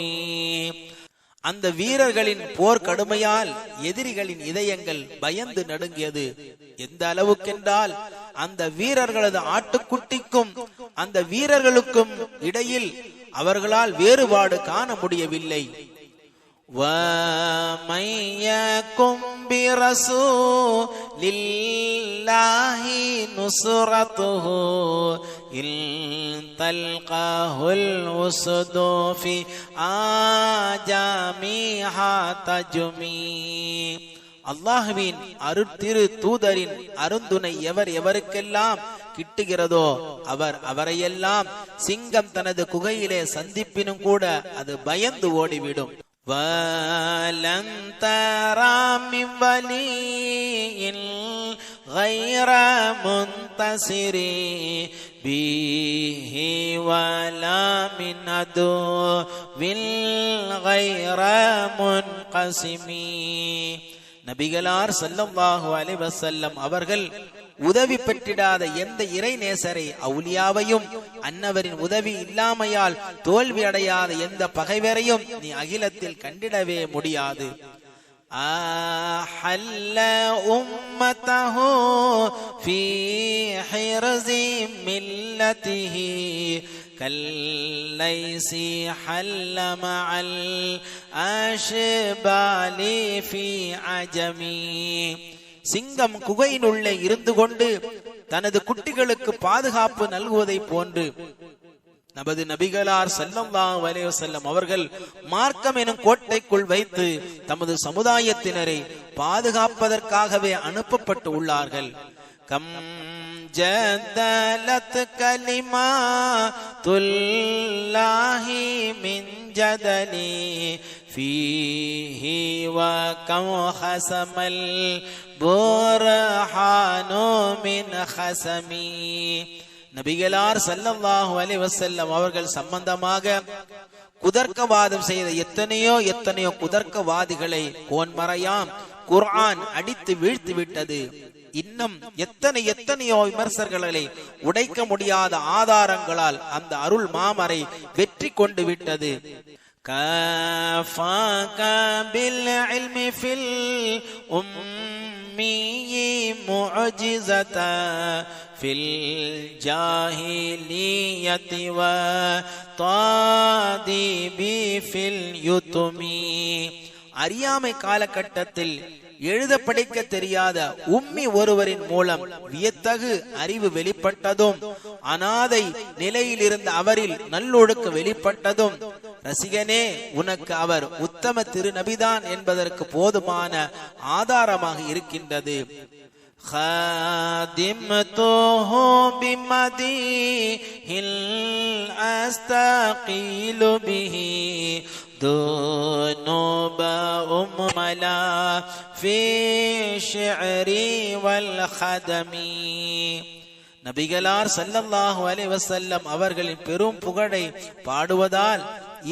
அந்த வீரர்களின் போர் கடுமையால் எதிரிகளின் இதயங்கள் பயந்து நடுங்கியது. எந்த அளவுக்கென்றால் அந்த வீரர்களது ஆட்டுக்குட்டிக்கும் அந்த வீரர்களுக்கும் இடையில் அவர்களால் வேறுபாடு காண முடியவில்லை. وَمَن يَكُن بِرَسُولِ اللَّهِ نُصْرَتُهُ إِن تَلْقَاهُ الْأُسْدُ فِي آجَامِهَا تَجْمِي. அல்லாஹ்வின் அருட்திரு தூதரின் அருந்துணை எவர் எவருக்கெல்லாம் கிட்டுகிறதோ அவரையெல்லாம் சிங்கம் தனது குகையிலே சந்திப்பினும் கூட அது பயந்து ஓடிவிடும். وَلَن تَرَى مِن وَلِيٍّ غَيْرَ مُنتَصِرٍ بِهِ وَلَا مِنْ عَدُوٍّ غَيْرَ مُنْقَسِمٍ. நபிகளார் ஸல்லல்லாஹு அலைஹி வஸல்லம் அவர்கள் உதவி பெற்றிடாத எந்த இறை நேசரை அவுலியாவையும் அன்னவரின் உதவி இல்லாமையால் தோல்வி அடையாத எந்த பகைவரையும் நீ அகிலத்தில் கண்டிடவே முடியாது. أحل أمته في حرز ملته كالليس حل مع الأشبال في عجمي. சிங்கம் குகையினுள்ளே இருந்து கொண்டு தனது குட்டிகளுக்கு பாதுகாப்பு நல்குவதை போன்று நமது நபிகளார் ஸல்லல்லாஹு அலைஹி வஸல்லம் அவர்கள் மார்க்கம் எனும் கோட்டைக்குள் வைத்து தமது சமுதாயத்தினரை பாதுகாப்பதற்காகவே அனுப்பப்பட்டு உள்ளார்கள். கம் ஜதலத் கலிமாத்துல்லாஹி மின் ஜதலி ஃபீஹி وكم خصم البرهان من خصمي. நபிகளார் ஸல்லல்லாஹு அலைஹி வஸல்லம் அவர்கள் சம்பந்தமாக குதர்க்கவாதம் செய்த எத்தனையோ குதர்க்கவாதிகளை கோன்மறையாம் குர்ஆன் அடித்து வீழ்த்தி விட்டது. இன்னும் எத்தனையோ விமர்சகர்களை உடைக்க முடியாத ஆதாரங்களால் அந்த அருள் மாமரை வெற்றி கொண்டு விட்டது. كفاك بالعلم في الأمي معجزة في الجاهلية وطادب في اليتم. அறியாமை காலகட்டத்தில் எழுத படிக்க தெரியாத உம்மி ஒருவரின் மூலம் வியத்தகு அறிவு வெளிப்பட்டதும், அனாதை நிலையில் இருந்த அவரில் நல்லொழுக்க வெளிப்பட்டதும், ரசிகனே உனக்கு அவர் உத்தம திருநபிதான் என்பதற்கு போதுமான ஆதாரமாக இருக்கின்றது. خادمته بمديح أستقيل به ذنوب أملا في شعري والخدم. நபிகளார் ஸல்லல்லாஹு அலைஹி வஸல்லம் அவர்களின் பெரும் புகழை பாடுவதால்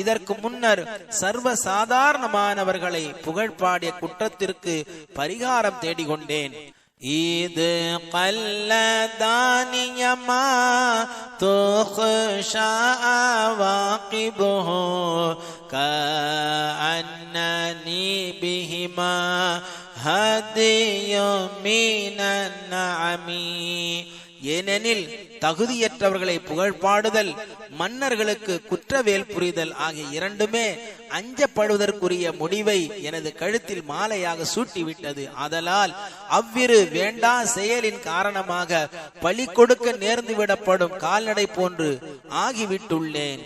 இதற்கு முன்னர் சர்வ சாதாரணமானவர்களை புகழ் பாடிய குற்றத்திற்கு பரிகாரம் தேடிக்கொண்டேன். இது கல்லதானியமா துக்ஷா வாகிபுஹு கஅன்னனி பிஹிமா ஹதியும் மினன் நஅமி. ஏனெனில் தகுதியற்றவர்களை புகழ் பாடுதல், மன்னர்களுக்கு குற்றவேல் புரிதல் ஆகிய இரண்டுமே அஞ்சப்படுவதற்குரிய முடிவை எனது கழுத்தில் மாலையாக சூட்டிவிட்டது. ஆதலால் அவ்விரு வேண்டா செயலின் காரணமாக பலி கொடுக்க நேர்ந்துவிடப்படும் கால்நடை போன்று ஆகிவிட்டுள்ளேன்.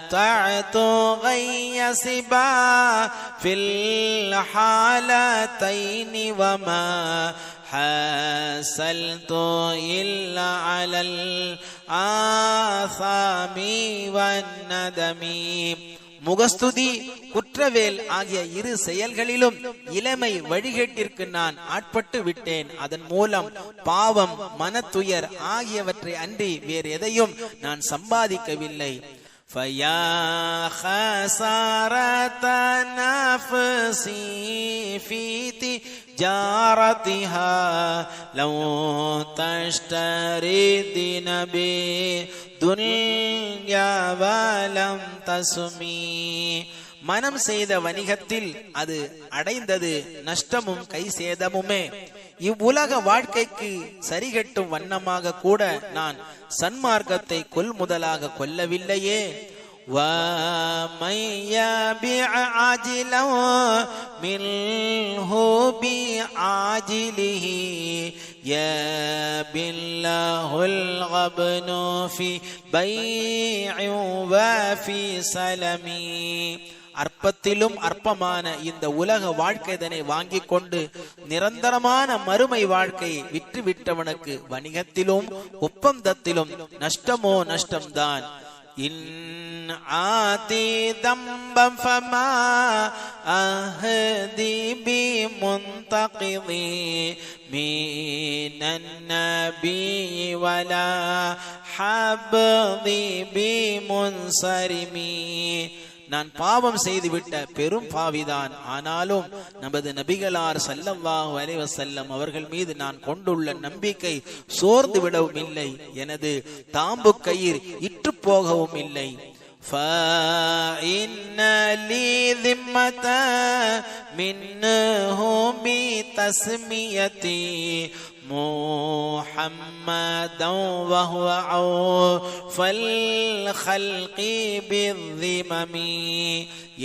أطعت غي سبا في الحالتين وما حصلت إلا على الآثام والندم. முகஸ்துதி, குற்றவேல் ஆகிய இரு செயல்களிலும் இளமை வழிகேட்டிற்கு நான் ஆட்பட்டு விட்டேன். அதன் மூலம் பாவம், மனத்துயர் ஆகியவற்றை அன்றி வேறு எதையும் நான் சம்பாதிக்கவில்லை. فَيَا خَسَارَةَ نَفْسِي فِي تِجَارَتِهَا لَوْ تَشْتَرِي الدِّينَ بِالدُّنْيَا وَلَمْ تَسُمِي. மனம் செய்த வணிகத்தில் அது அடைந்தது நஷ்டமும் கை சேதமுமே. இவ்வுலக வாழ்க்கைக்கு சரிகட்டும் வண்ணமாக கூட நான் சன்மார்க்கத்தை கொள்முதலாக கொல்லவில்லையே. وَمَن يَبِعْ عَاجِلًا مِنْهُ بِعَاجِلِهِ يَبِلَّهُ الْغَبْنُ فِي بَيْعٍ وَفِي سَلَمٍ. அற்பத்திலும் அற்பமான இந்த உலக வாழ்க்கைதனை வாங்கிக் கொண்டு நிரந்தரமான மறுமை வாழ்க்கையை விற்றுவிட்டவனுக்கு வணிகத்திலும் ஒப்பந்தத்திலும் நஷ்டமோ நஷ்டம்தான். இன் ஆதி தம்பம் ஃபமா அஹதி பி முன்தகிதி மினன் நபி வலா ஹப்தி பி முன்சரிமி. நான் பாவம் செய்துவிட்ட பெரும் பாவிதான். ஆனாலும் நமது நபிகளார் ஸல்லல்லாஹு அலைஹி வஸல்லம் அவர்கள் மீது நான் கொண்டுள்ள நம்பிக்கை சோர்ந்து விடவும் இல்லை, எனது தாம்பு கயிறு இற்று போகவும் இல்லை. فَإِنَّ لِي ذِمَّةً مِنْهُ بِتَسْمِيَتِي محمدا وهو عوف الخلق بالذمم.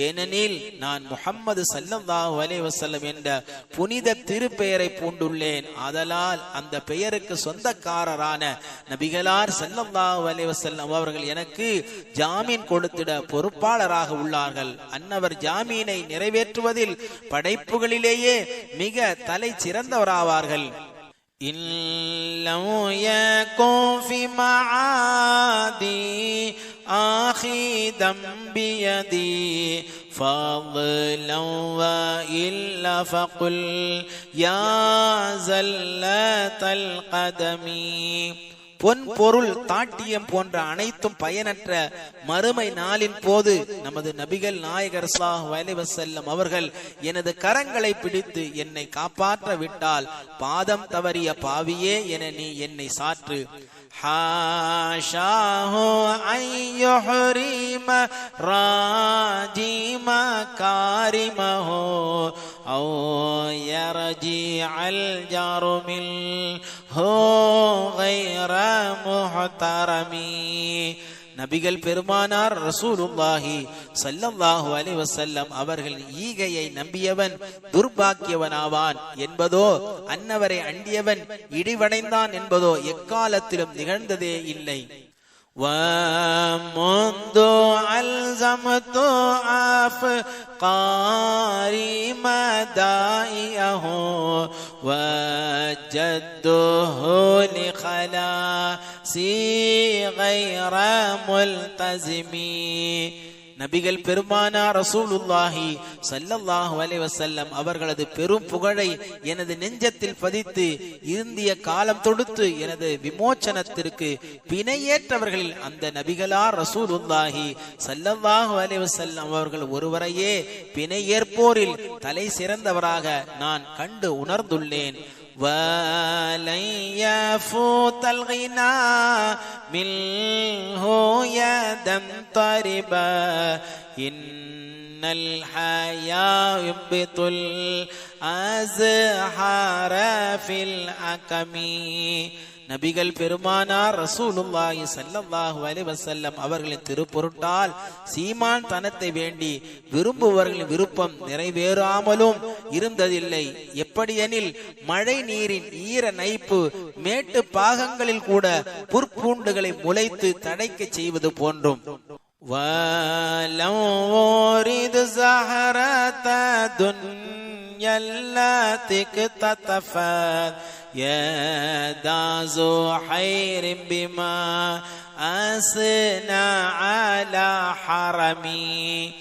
ஏனெனில் நான் முஹம்மது ஸல்லல்லாஹு அலைஹி வஸல்லம் என்ற புனித திருப்பெயரை பூண்டுள்ளேன். ஆதலால் அந்த பெயருக்கு சொந்தக்காரரான நபிகளார் ஸல்லல்லாஹு அலைஹி வஸல்லம் அவர்கள் எனக்கு ஜாமீன் கொடுத்திட பொறுப்பாளராக உள்ளார்கள். அன்னவர் ஜாமீனை நிறைவேற்றுவதில் படைப்புகளிலேயே மிக தலை சிறந்தவராவார்கள். إن لم يكن في معادي آخذا بيدي فضلا وإلا فقل يا زلة القدم. பொன் பொருள் தாட்டியம் போன்ற அனைத்தும் பயனற்ற மறுமை நாளின் போது நமது நபிகள் நாயகர் ஸல்லல்லாஹு அலைஹி வஸல்லம் அவர்கள் எனது கரங்களை பிடித்து என்னை காப்பாற்ற விட்டால் பாதம் தவறிய பாவியே என நீ என்னை சாற்று. ஹாஷாஹு ஐயுஹரிம ராஜிம காரிமஹு அவ் யர்ஜிஅல் ஜாருமில் ஹோ கைர முஹ்தரமி. நபிகள் பெருமானார் ரசூலுல்லாஹி ஸல்லல்லாஹு அலைஹி வஸல்லம் அவர்கள் ஈகையை நம்பியவன் துர்பாக்கியவனாவான் என்பதோ அன்னவரை அண்டியவன் இடிவடைந்தான் என்பதோ எக்காலத்திலும் நிகழ்ந்ததே இல்லை. وَمُنْذُ أَلْزَمْتُ أَفْكَارِي مَدَائِعَهُ وَجَدْتُهُ لِخَلَاصِي غَيْرَ مُلْتَزِمٍ. நபிகள் பெருமானார் ரசூலுல்லாஹி ஸல்லல்லாஹு அலைஹி வஸல்லம் அவர்களது பெரும் புகழை எனது நெஞ்சத்தில் பதித்து இருந்திய காலம் தொடுத்து எனது விமோச்சனத்திற்கு பிணையேற்றவர்களில் அந்த நபிகளார் ரசூலுல்லாஹி ஸல்லல்லாஹு அலைஹி வஸல்லம் அவர்கள் ஒருவரையே பிணையேற்போரில் தலை சிறந்தவராக நான் கண்டு உணர்ந்துள்ளேன். وَلَنْ يَفُوتَ الْغِنَى مِنْهُ يَدًا طَرِبًا إِنَّ الْحَيَاءَ يُنْبِتُ الْأَزْهَارَ فِي الْأَكَمِ. நபிகள் பெருமானார் ரசூலுல்லாஹி ஸல்லல்லாஹு அலைஹி வஸல்லம் அவர்களின் திருப்பொருட்டால் சீமான் தனத்தை வேண்டி விரும்புவர்களின் விருப்பம் நிறைவேறாமலும் இருந்ததில்லை. எப்படியெனில் மழை நீரின் ஈர நைப்பு மேட்டு பாகங்களில் கூட புற்பூண்டுகளை முளைத்து தடைக்க செய்வது போன்றும். يَدَا زُحَيْرٍ بِمَا أَثْنَى عَلَى حَرَمِي.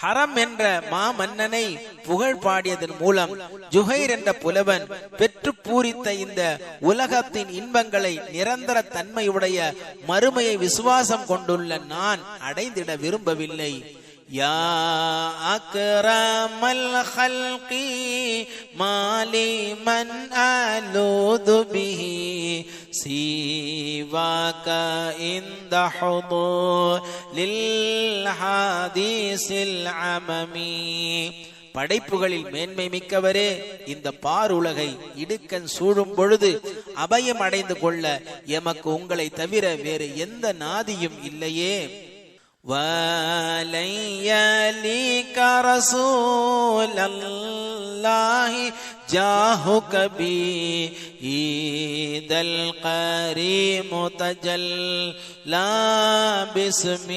ஹரம் என்ற மாமன்னனை புகழ் பாடியதன் மூலம் ஜுஹைர் என்ற புலவன் பெற்று பூரித்த இந்த உலகத்தின் இன்பங்களை நிரந்தர தன்மையுடைய மறுமையை விசுவாசம் கொண்டுள்ள நான் அடைந்திட விரும்பவில்லை. யா அக்ரமல் ஹல்கி மாலி மன் அலூது பிஹி சிவாக இந்த ஹுதூலில் ஹதீஸில் அமமி. படைப்புகளில் மேன்மை மிக்கவரே, இந்த பாருலகை இடுக்கன் சூழும் பொழுது அபயம் அடைந்து கொள்ள எமக்கு உங்களை தவிர வேறு எந்த நாதியும் இல்லையே. وَلَنْ يَلِيكَ رَسُولَ اللَّهِ جَاهُكَ بِإِيدَ الْقَرِيمُ تَجَلَّى بِاسْمِ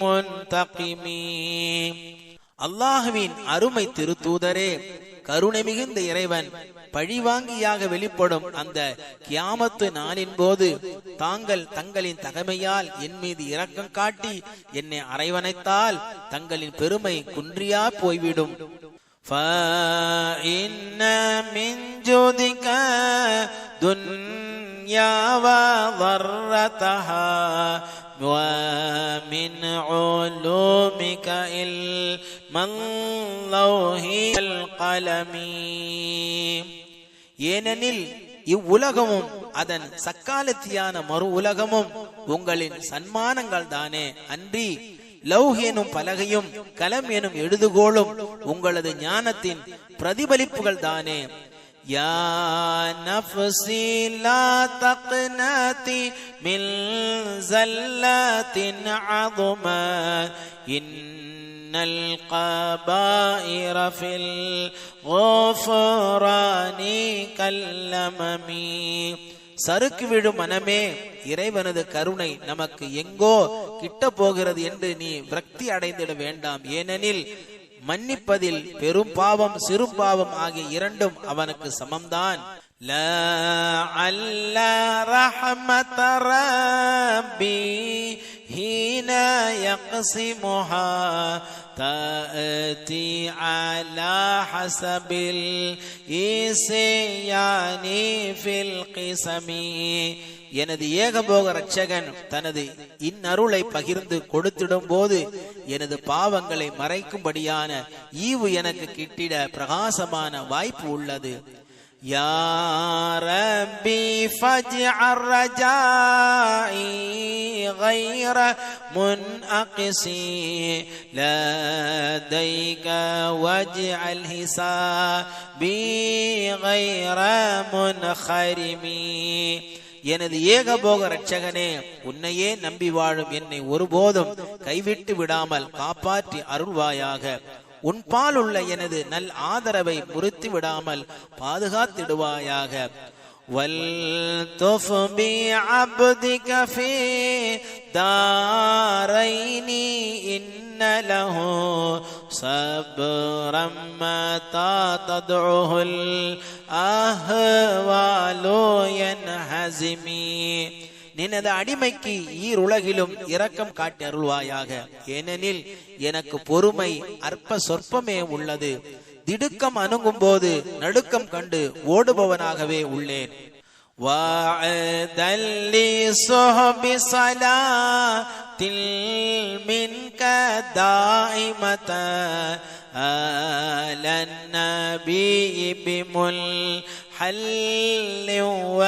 مُنْتَقِمِ. அல்லாஹ்வின் அருமை திருத்தூதரே, கருணை மிகுந்த இறைவன் பழிவாங்கியாக வெளிப்படும் அந்த கியாமத்து நாளின் போது தாங்கள் தங்களின் தகமையால் என் மீது இரக்கம் காட்டி என்னை அரவணைத்தால் தங்களின் பெருமை குன்றியா போய்விடும். فَإِنَّ مِنْ جُودِكَ دُنْيَا وَضَرَّتَهَا وَمِنْ عُلُومِكَ عِلْمَ اللَّوْحِ وَالْقَلَمِ. ஏனெனில் இவ்வுலகமும் அதன் சக்காலத்தியான மறு உலகமும் உங்களின் சன்மானங்கள் தானே அன்றி லௌஹ் எனும் பலகையும் கலம் எனும் எழுதுகோளும் உங்களது ஞானத்தின் பிரதிபலிப்புகள் தானே. யா நஃப்ஸி லா தக்னதி மின் ஸல்லத்தின் அஸமா இன்னல் கபாயிர ஃபில் குஃப்ரானி கல்லமமி. சறுக்கு விழும் மனமே, இறைவனது கருணை நமக்கு எங்கோ கிட்ட போகிறது என்று நீ விரக்தி அடைந்திட வேண்டாம். ஏனெனில் மன்னிப்பதில் பெரும் பாவம் சிறு பாவம் ஆகிய இரண்டும் அவனுக்கு சமம்தான். لَعَلَّ رَحْمَةَ رَبِّي حِينَ يَقْسِمُهَا تأتي على حسب الإسيان في القسم. எனது ஏகபோக ரட்சகன் தனது இன்னருளை பகிர்ந்து கொடுத்திடும் போது எனது பாவங்களை மறைக்கும்படியான ஈவு எனக்கு கிட்டிட பிரகாசமான வாய்ப்பு உள்ளது. யா ரப்பி ஃபஜ்அல் ரஜாஇ غير منقصي لديك واجعل حسابي غير منخرمي. எனது ஏகபோக ரட்சகனே, உன்னையே நம்பி வாழும் என்னை ஒருபோதும் கைவிட்டு விடாமல் காப்பாற்றி அருள்வாயாக. உன் பால் உள்ள எனது நல் ஆதரவை முறித்து விடாமல் பாதுகாத்திடுவாயாக. وَالْتُفْ بِعَبْدِكَ فِي دَارَيْنِ إِنَّ لَهُ صَبْرًا مَتَى تَدْعُهُ الْأَهْوَالُ يَنْهَزِمِ. நினது அடிமைக்கு ஈருலகிலும் இரக்கம் காட்டி அருள்வாயாக. ஏனெனில் எனக்கு பொறுமை அற்ப சொற்பமே உள்ளது. திடுக்கம் அணுகும் போது நடுக்கம் கண்டு ஓடுபவனாகவே உள்ளேன். வாஅதல்லி சுஹபி ஸலாத்தில் மின்க தாயிமத அலன் நபி பிமுல் ஹல்லி வ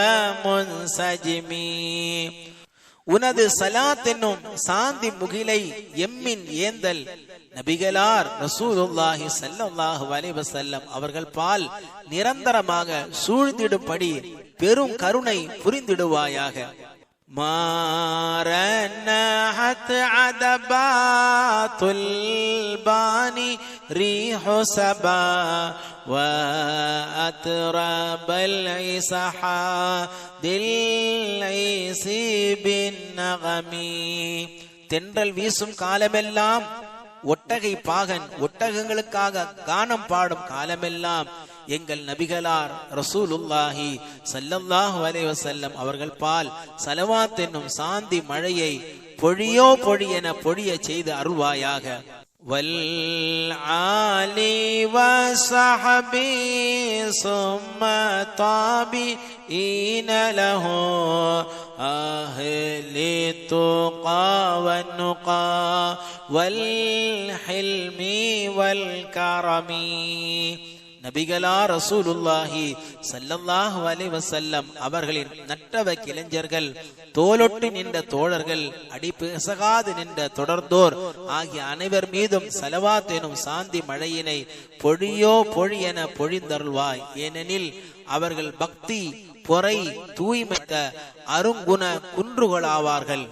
முன்சஜிமி. உனது சலாத் என்னும் சாந்தி முகிலை எம்மின் ஏந்தல் நபிகளார் ரசூலுல்லாஹி ஸல்லல்லாஹு அலைஹி வஸல்லம் அவர்கள் பால் நிரந்தரமாக சூழ்ந்திடும்படி பெரும் கருணை புரிந்திடுவாயாக. மாரனஹத் அதபாத்துல் பானி ரீஹு சபா வ அத்ரபல் இஸஹா தில் ஐசி பின் நகமி. தென்றல் வீசும் காலமெல்லாம், ஒட்டகை பாகன் ஒட்டகங்களுக்காக கானம் பாடும் காலமெல்லாம் எங்கள் நபிகளார் ரசூலுல்லாஹி ஸல்லல்லாஹு அலைஹி வஸல்லம் அவர்கள் பால் ஸலவாத் என்னும் சாந்தி மழையை பொழியோ பொழியென பொழிய செய்து அருள்வாயாக. வல் ஆலி வஸஹபி சும்ம தாபிஈன லஹு அஹ்லி துகா வன்னுகா வல் ஹில்மி வல் கரமி. நபிகளார் ரசூலுல்லாஹி ஸல்லல்லாஹு அலைஹி வஸல்லம் அவர்களின் நற்றவ இளைஞர்கள், தோலொட்டு நின்ற தோழர்கள், அடிப்பேசகாது நின்ற தொடர்ந்தோர் ஆகிய அனைவர் மீதும் ஸலவாத் எனும் சாந்தி மழையினை பொழியோ பொழியென பொழிந்தருள்வாய். ஏனெனில் அவர்கள் பக்தி பொறை தூய்மைக்க அருங்குண குன்றுகளாவார்கள்.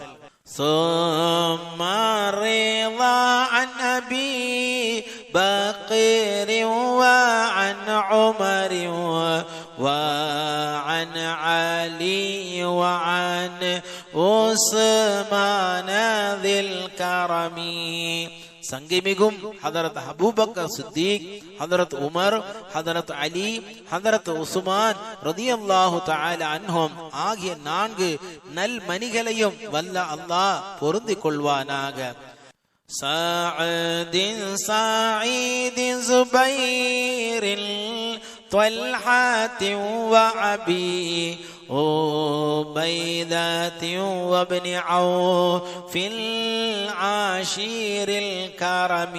ثم رضا عن أبي بكر وعن عمر وعن علي وعن عثمان ذي الكرم. சங்கிமிகும் ஹதரத் அபூபக்கர் சித்திக், ஹதரத் உமர், ஹதரத் அலி, ஹதரத் உஸ்மான் ரலியல்லாஹு தஆலா அன்ஹும் ஆகிய 4 நல் மணிகளையும் வல்ல அல்லாஹ் பொருந்திக் கொள்வானாக. சஅதின் சஈதின் ஜுபைரின் طلحة وأبي عبيدة وابن عوف العاشر الكرم.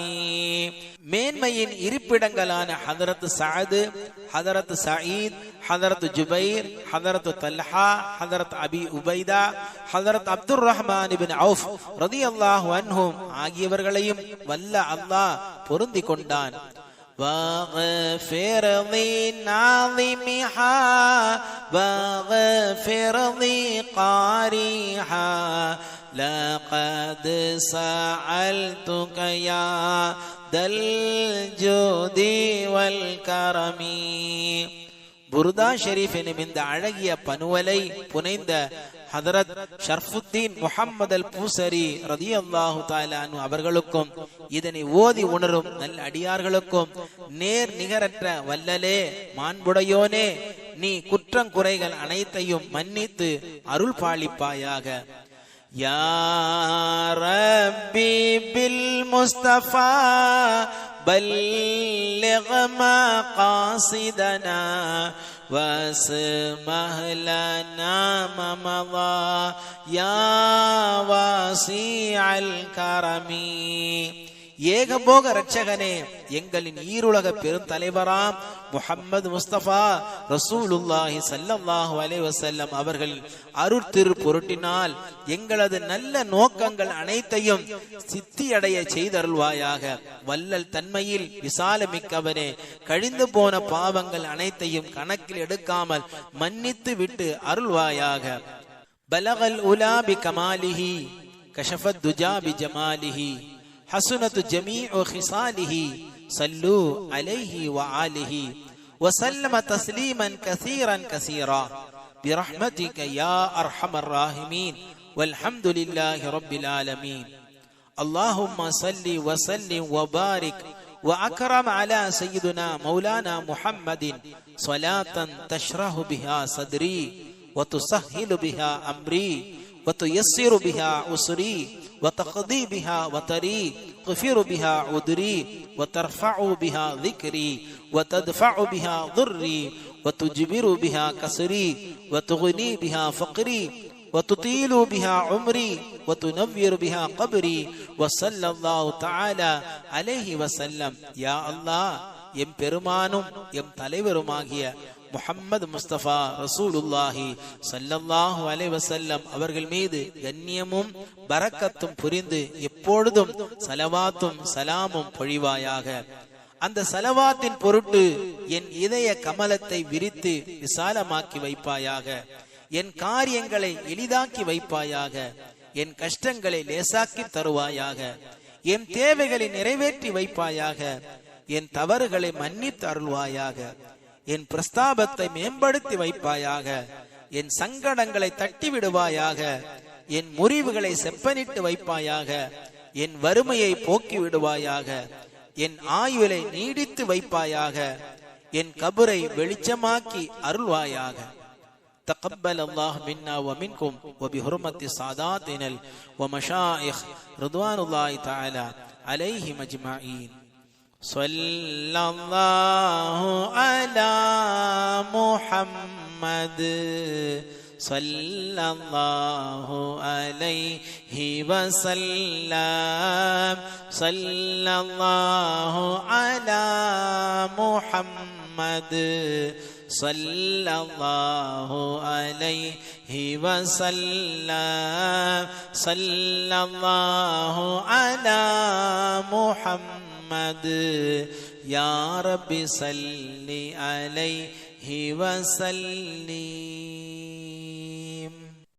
மேன்மையின் இருப்பிடங்களான ஹதரத் சஅத், ஹதரத் சயீத், ஹதரத் ஜுபைர், ஹதரத் தல்ஹா, ஹதரத் அபி உபைதா, ஹதரத் அப்துர் ரஹ்மான் இப்னு அவுஃப் ரலியல்லாஹு அன்ஹும் ஆகியவர்களையும் வல்ல அல்லாஹ் பொருந்திக் கொண்டான். واغفر لي ناظمها واغفر لي قارئها لقد سألتك يا ذا الجود والكرم. புர்தா ஷெரீஃப் எனும் இந்த அழகிய பனுவலை புனைந்த ஹதரத் ஷர்ஃபுத்தீன் முஹம்மது அல் பூசரி ரலியல்லாஹு தஆலா அன்ஹு அவர்களுக்கும் இதனை ஓதி உணரும் நல்ல அடியார்களுக்கும் நேர் நிகரற்ற வல்லலே மாண்புடையோனே, நீ குற்றங்குறைகள் அனைத்தையும் மன்னித்து அருள் பாலிப்பாயாக. யா ரப்பி பில் முஸ்தஃபா بلغ مقاصدنا واسمح لنا ما مضى يا واسع الكرم. ஏகபோக ரட்சகனே, எங்களின் ஈருலக பெருந்தலைவராம் முஹம்மது முஸ்தபா ரசூலுல்லாஹி ஸல்லல்லாஹு அலைஹி வஸல்லம் அவர்கள் அருட்திரு பொருட்டினால் எங்களது நல்ல நோக்கங்கள் அனைத்தையும் சித்தியடைய செய்தருள்வாயாக. வல்லல் தன்மையில் விசாலமிக்கவனே, கழிந்து போன பாவங்கள் அனைத்தையும் கணக்கில் எடுக்காமல் மன்னித்து விட்டு அருள்வாயாக. பலகல் உலா பி கமாலிஹி கஷஃபத் துஜா பி ஜமாலிஹி حسنت جميع خصاله صلوا عليه وآله وسلم تسليما كثيرا كثيرا برحمتك يا أرحم الراحمين والحمد لله رب العالمين. اللهم صل وسلم وبارك وأكرم على سيدنا مولانا محمد صلاة تشرح بها صدري وتسهل بها أمري وتيسر بها عسري وتقضي بها وتري تغفر بها عذري وترفع بها ذكري وتدفع بها ضري وتجبر بها كسري وتغني بها فقري وتطيل بها عمري وتنور بها قبري وصلى الله تعالى عليه وسلم. يا الله, எம் பெருமானும் எம் தலைவருமாகிய முஹம்மது முஸ்தபா ரசூலுல்லாஹி ஸல்லல்லாஹு அலைஹி வஸல்லம் அவர்கள் மீது கண்ணியமும் பரக்கத்தும் புரிந்து எப்பொழுதும் ஸலவாத்தும் சலாமும் பொழிவாயாக. அந்த ஸலவாத்தின் பொருட்டு என் இதய கமலத்தை விரித்து விசாலமாக்கி வைப்பாயாக. என் காரியங்களை எளிதாக்கி வைப்பாயாக. என் கஷ்டங்களை லேசாக்கி தருவாயாக. என் தேவைகளை நிறைவேற்றி வைப்பாயாக. என் தவறுகளை மன்னித்து அருள்வாயாக. என் பிரஸ்தாபத்தை மேம்படுத்தி வைப்பாயாக. என் சங்கடங்களை தட்டி விடுவாயாக. என் முறிவுகளை செப்பனிட்டு வைப்பாயாக. என் வறுமையை போக்கி விடுவாயாக. என் ஆயுளை நீடித்து வைப்பாயாக. என் கபரை வெளிச்சமாக்கி அருள்வாயாக. تقبل الله منا ومنكم وبحرمة ساداتنا ومشايخ رضوان الله تعالى عليهم أجمعين. صلى الله على محمد صلى الله عليه وسلم. صلى الله على محمد صلى الله عليه وسلم. صلى الله على محمد يا رب صل عليه وسلم.